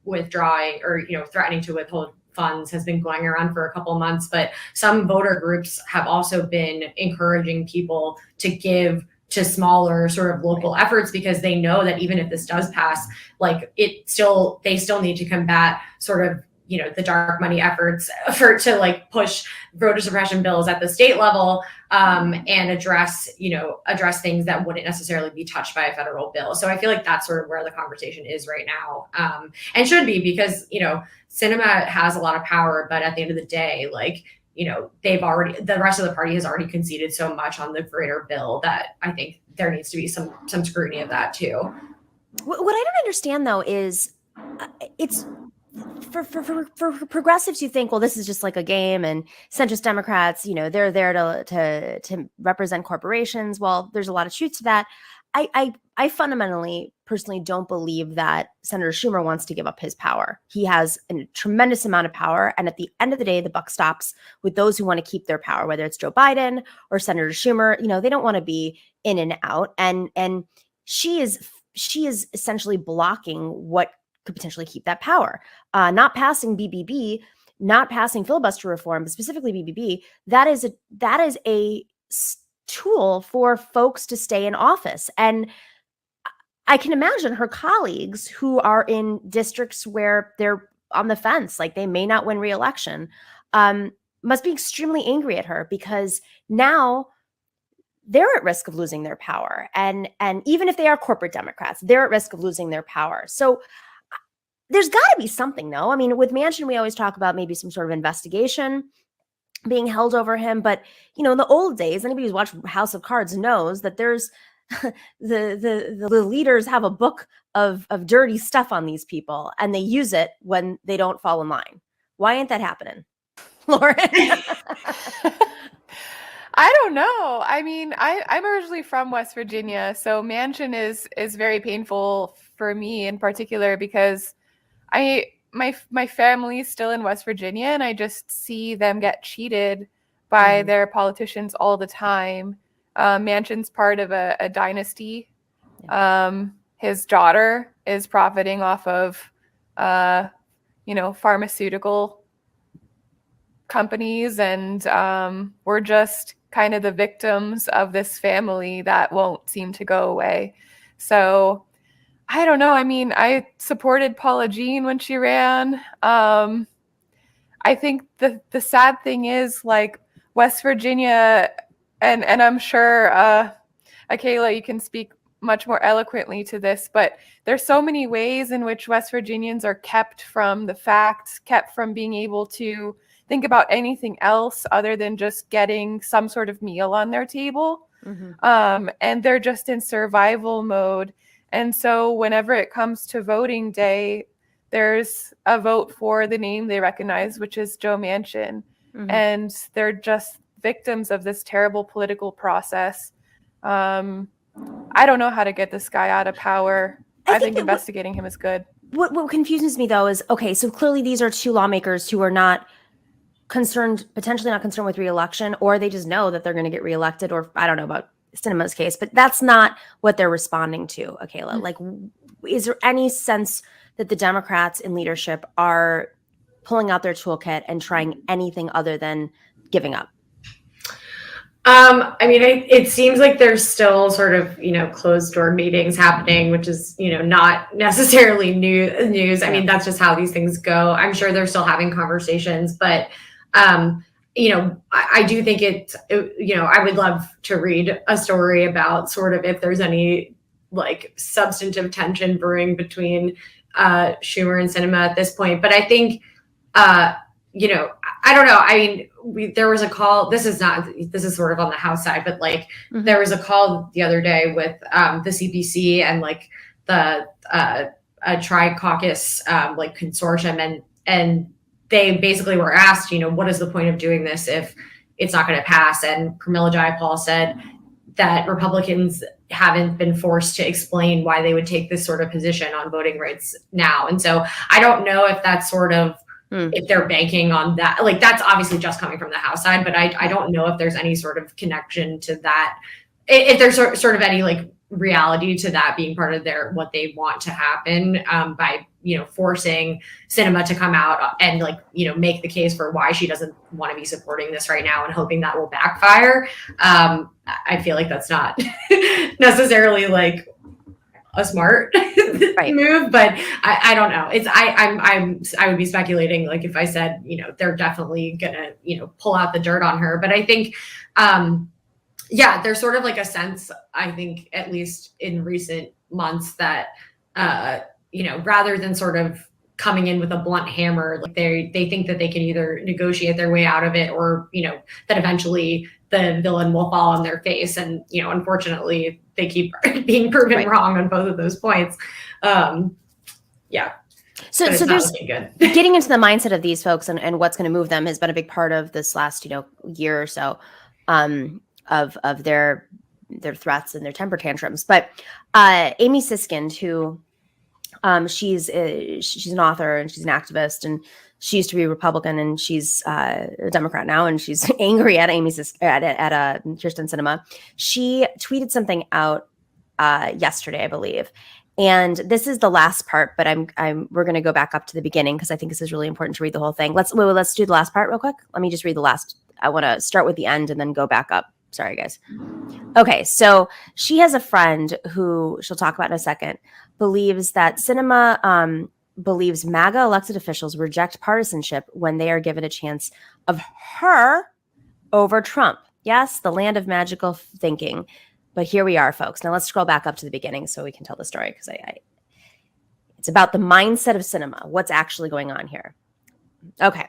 withdrawing or, threatening to withhold funds has been going around for a couple of months, but some voter groups have also been encouraging people to give to smaller sort of local efforts, because they know that even if this does pass, like, they still need to combat sort of, the dark money efforts to like push voter suppression bills at the state level, and address things that wouldn't necessarily be touched by a federal bill. So I feel like that's sort of where the conversation is right now, and should be, because, Sinema has a lot of power, but at the end of the day, like, the rest of the party has already conceded so much on the greater bill that I think there needs to be some scrutiny of that too. What I don't understand though is it's for progressives, you think, well, this is just like a game, and centrist Democrats, they're there to represent corporations. Well, there's a lot of truth to that. I fundamentally, personally, don't believe that Senator Schumer wants to give up his power. He has a tremendous amount of power, and at the end of the day, the buck stops with those who want to keep their power, whether it's Joe Biden or Senator Schumer. They don't want to be in and out, and she is essentially blocking what could potentially keep that power. Not passing BBB, not passing filibuster reform, but specifically BBB, that is a tool for folks to stay in office. And I can imagine her colleagues who are in districts where they're on the fence, like they may not win re-election, must be extremely angry at her, because now they're at risk of losing their power. And even if they are corporate Democrats, they're at risk of losing their power. So there's got to be something, though. I mean, with Manchin, we always talk about maybe some sort of investigation being held over him. But, in the old days, anybody who's watched House of Cards knows that there's the leaders have a book of dirty stuff on these people, and they use it when they don't fall in line. Why ain't that happening, Lauren? I don't know. I mean, I'm originally from West Virginia, so Manchin is very painful for me in particular, because my family's still in West Virginia, and I just see them get cheated by their politicians all the time. Manchin's part of a dynasty. His daughter is profiting off of, pharmaceutical companies, and we're just kind of the victims of this family that won't seem to go away. So I don't know. I mean, I supported Paula Jean when she ran. I think the sad thing is, like, West Virginia, and I'm sure, Akela, you can speak much more eloquently to this, but there's so many ways in which West Virginians are kept from the facts, kept from being able to think about anything else other than just getting some sort of meal on their table. And they're just in survival mode. And so whenever it comes to voting day, there's a vote for the name they recognize, which is Joe Manchin. And they're just victims of this terrible political process. I don't know how to get this guy out of power. I think investigating him is good. What confuses me, though, is, okay, so clearly these are two lawmakers who are not potentially not concerned with re-election, or they just know that they're going to get reelected, or I don't know about Sinema's case, but that's not what they're responding to, Akela. Like, is there any sense that the Democrats in leadership are pulling out their toolkit and trying anything other than giving up? I mean, it seems like there's still sort of, closed door meetings happening, which is, not necessarily news. I mean, that's just how these things go. I'm sure they're still having conversations, but I do think I would love to read a story about sort of if there's any like substantive tension brewing between Schumer and Sinema at this point. But I think, I don't know. I mean, there was a call. This is sort of on the House side, but like there was a call the other day with the CPC and like the Tri-Caucus like consortium, and they basically were asked, what is the point of doing this if it's not going to pass? And Pramila Jayapal said that Republicans haven't been forced to explain why they would take this sort of position on voting rights now. And so I don't know if that's sort of, if they're banking on that, like that's obviously just coming from the House side, but I don't know if there's any sort of connection to that. If there's sort of any like reality to that being part of what they want to happen by forcing Sinema to come out and like make the case for why she doesn't want to be supporting this right now and hoping that will backfire. I feel like that's not necessarily like a smart move, but I don't know. I would be speculating like if I said they're definitely gonna pull out the dirt on her, but I think there's sort of like a sense, I think, at least in recent months that, rather than sort of coming in with a blunt hammer, like they think that they can either negotiate their way out of it or, that eventually the villain will fall on their face. And, unfortunately, they keep being proven wrong on both of those points. Yeah. So But it's not there's looking good. getting into the mindset of these folks and what's going to move them has been a big part of this last, year or so, of their threats and their temper tantrums. But Amy Siskind, who she's an author and she's an activist, and she used to be a Republican and she's a Democrat now, and she's angry at Kirsten Sinema. She tweeted something out yesterday, I believe. And this is the last part, but we're going to go back up to the beginning because I think this is really important to read the whole thing. Let's do the last part real quick. Let me just read the last. I want to start with the end and then go back up. Sorry, guys. Okay, so she has a friend who she'll talk about in a second, believes that Sinema believes MAGA elected officials reject partisanship when they are given a chance of her over Trump. Yes, the land of magical thinking. But here we are, folks. Now let's scroll back up to the beginning so we can tell the story, because it's about the mindset of Sinema. What's actually going on here? Okay.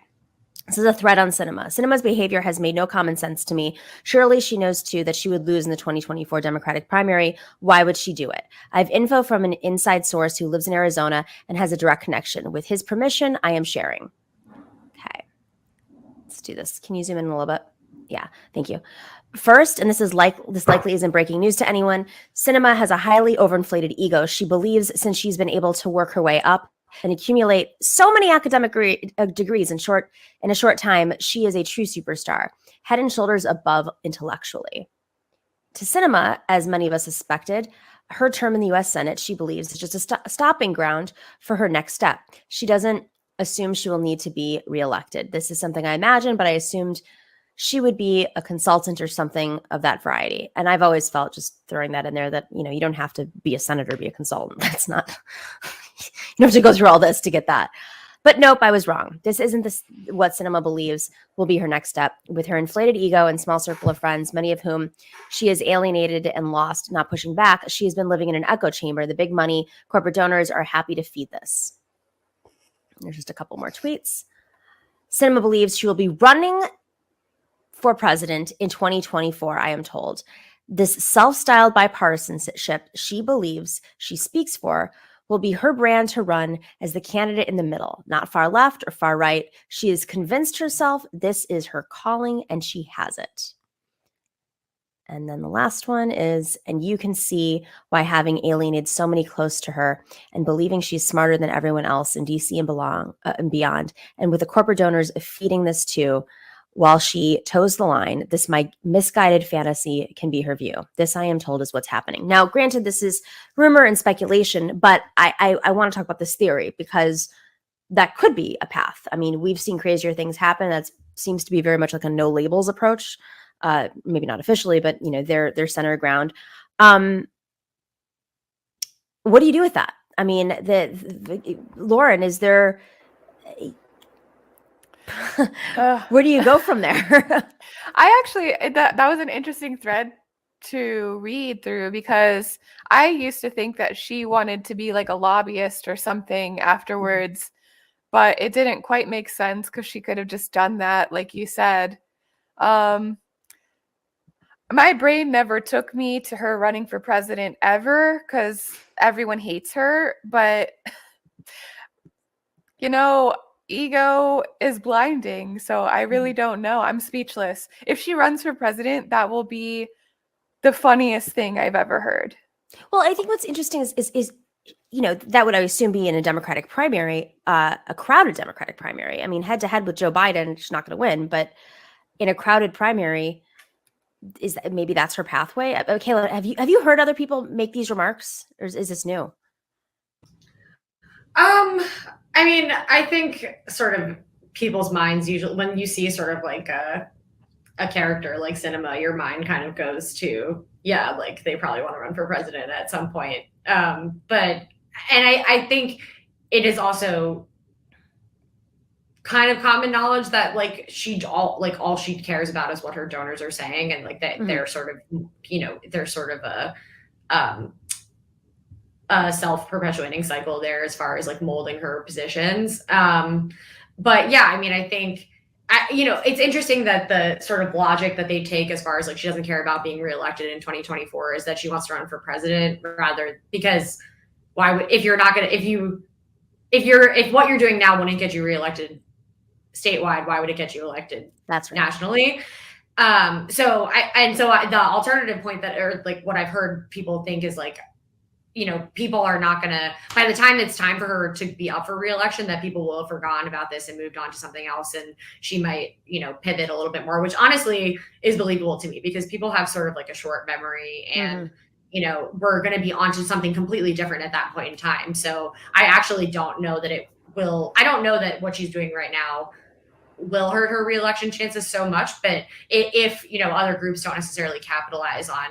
This is a thread on Sinema. Sinema's behavior has made no common sense to me. Surely she knows, too, that she would lose in the 2024 Democratic primary. Why would she do it? I have info from an inside source who lives in Arizona and has a direct connection. With his permission, I am sharing. Okay. Let's do this. Can you zoom in a little bit? Yeah, thank you. First, and this likely isn't breaking news to anyone, Sinema has a highly overinflated ego. She believes since she's been able to work her way up and accumulate so many academic degrees in a short time, she is a true superstar, head and shoulders above intellectually. To Sinema, as many of us suspected, her term in the U.S. Senate, she believes, is just a stopping ground for her next step. She doesn't assume she will need to be reelected. This is something I imagined, but I assumed she would be a consultant or something of that variety. And I've always felt, just throwing that in there, that, you don't have to be a senator to be a consultant. That's not, you don't have to go through all this to get that. But nope, I was wrong. This isn't what Sinema believes will be her next step. With her inflated ego and small circle of friends, many of whom she has alienated and lost, not pushing back, she has been living in an echo chamber. The big money corporate donors are happy to feed this. There's just a couple more tweets. Sinema believes she will be running for president in 2024, I am told. This self-styled bipartisanship she believes she speaks for will be her brand to run as the candidate in the middle, not far left or far right. She has convinced herself this is her calling, and she has it. And then the last one is, and you can see why having alienated so many close to her and believing she's smarter than everyone else in DC and beyond, and with the corporate donors feeding this too, while she toes the line, this misguided fantasy can be her view. This, I am told, is what's happening. Now, granted, this is rumor and speculation, but I want to talk about this theory because that could be a path. I mean, we've seen crazier things happen. That seems to be very much like a no labels approach. Maybe not officially, but their center ground. What do you do with that? I mean, Lauren, is there? Where do you go from there? I actually, that was an interesting thread to read through, because I used to think that she wanted to be like a lobbyist or something afterwards, but it didn't quite make sense because she could have just done that, like you said. My brain never took me to her running for president ever because everyone hates her, but ego is blinding. So I really don't know. I'm speechless. If she runs for president, that will be the funniest thing I've ever heard. Well, I think what's interesting is that would, I assume, be in a Democratic primary, a crowded Democratic primary. I mean, head to head with Joe Biden, she's not going to win, but in a crowded primary, maybe that's her pathway. Kayla, have you heard other people make these remarks, or is this new? I mean, I think sort of people's minds usually, when you see sort of like a character like Sinema, your mind kind of goes to, yeah, like they probably want to run for president at some point. But I think it is also kind of common knowledge that like all she cares about is what her donors are saying, and like that they're sort of, they're sort of a self-perpetuating cycle there as far as like molding her positions. But yeah, I mean, I think, it's interesting that the sort of logic that they take as far as like she doesn't care about being reelected in 2024 is that she wants to run for president, rather because, why would, if what you're doing now wouldn't get you reelected statewide, why would it get you elected nationally? So the alternative point that, or like what I've heard people think is like, you know, people are not going to, by the time it's time for her to be up for reelection, that people will have forgotten about this and moved on to something else. And she might, you know, pivot a little bit more, which honestly is believable to me because people have sort of like a short memory and, you know, we're going to be onto something completely different at that point in time. So I actually don't know that I don't know that what she's doing right now will hurt her reelection chances so much, but if, you know, other groups don't necessarily capitalize on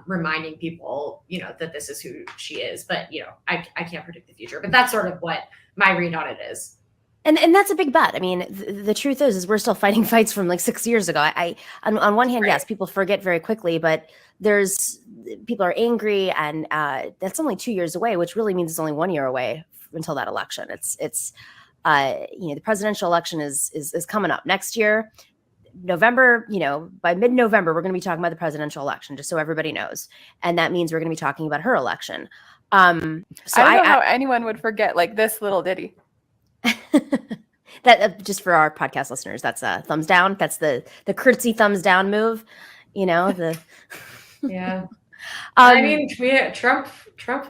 reminding people, you know, that this is who she is. But, you know, I can't predict the future, but that's sort of what my read on it is. And that's a big bet. I mean, the truth is we're still fighting fights from like 6 years ago. On one hand, yes, people forget very quickly, but people are angry, and that's only 2 years away, which really means it's only 1 year away until that election. It's you know, the presidential election is coming up next year. November, you know, by mid-November, we're going to be talking about the presidential election, just so everybody knows. And that means we're going to be talking about her election. So I don't know how anyone would forget like this little ditty. That just for our podcast listeners, that's a thumbs down. That's the curtsy thumbs down move, you know, yeah. I mean, Trump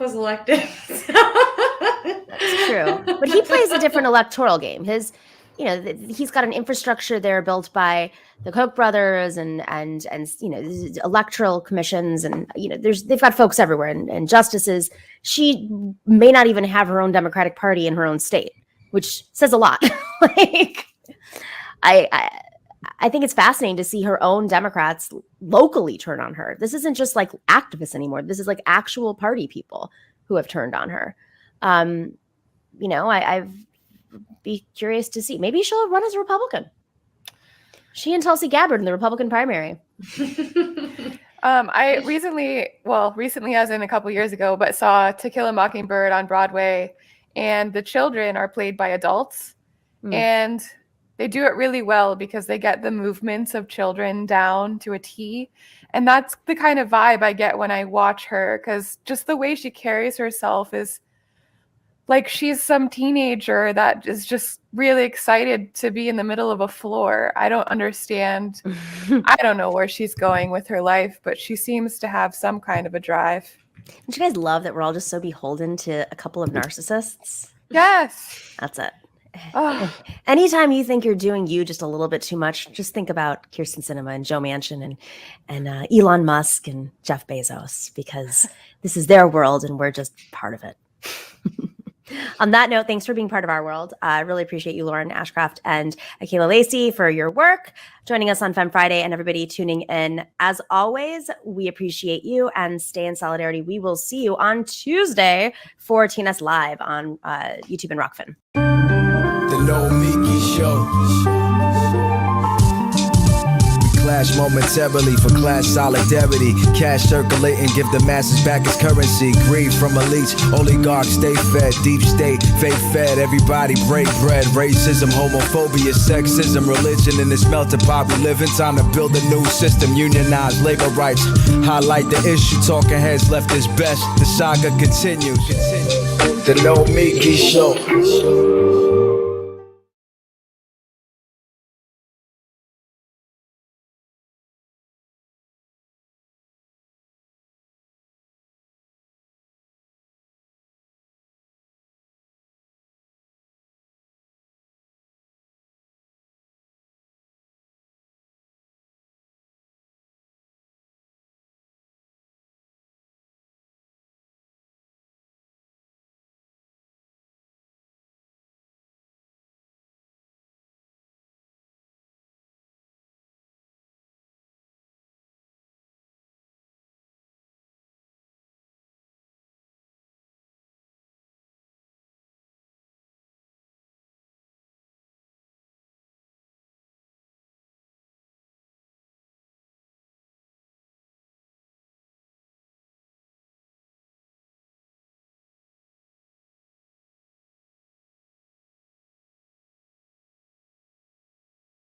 was elected. That's true. But he plays a different electoral game. He's got an infrastructure there built by the Koch brothers and you know, electoral commissions, and you know, they've got folks everywhere and justices. She may not even have her own Democratic Party in her own state, which says a lot. Like, I think it's fascinating to see her own Democrats locally turn on her. This isn't just like activists anymore. This is like actual party people who have turned on her. You know, I've be curious to see. Maybe she'll run as a Republican. She and Tulsi Gabbard in the Republican primary. I recently as in a couple years ago, but saw To Kill a Mockingbird on Broadway, and the children are played by adults. And they do it really well because they get the movements of children down to a T. And that's the kind of vibe I get when I watch her, because just the way she carries herself is like she's some teenager that is just really excited to be in the middle of a floor. I don't understand. I don't know where she's going with her life, but she seems to have some kind of a drive. Don't you guys love that we're all just so beholden to a couple of narcissists? Yes. That's it. Oh. Anytime you think you're doing you just a little bit too much, just think about Kyrsten Sinema and Joe Manchin and Elon Musk and Jeff Bezos, because this is their world and we're just part of it. On that note, thanks for being part of our world. I really appreciate you, Lauren Ashcraft and Akela Lacey, for your work, joining us on Femme Friday, and everybody tuning in. As always, we appreciate you and stay in solidarity. We will see you on Tuesday for TNS Live on YouTube and Rockfin. The Nomiki Show. Clash momentarily for class solidarity. Cash circulating, give the masses back its currency. Greed from elites, oligarchs stay fed. Deep state, fake fed, everybody break bread. Racism, homophobia, sexism, religion in this melting pot we live in. Time to build a new system, unionize labor rights. Highlight the issue, talking heads left is best. The saga continues. The Nomiki Show.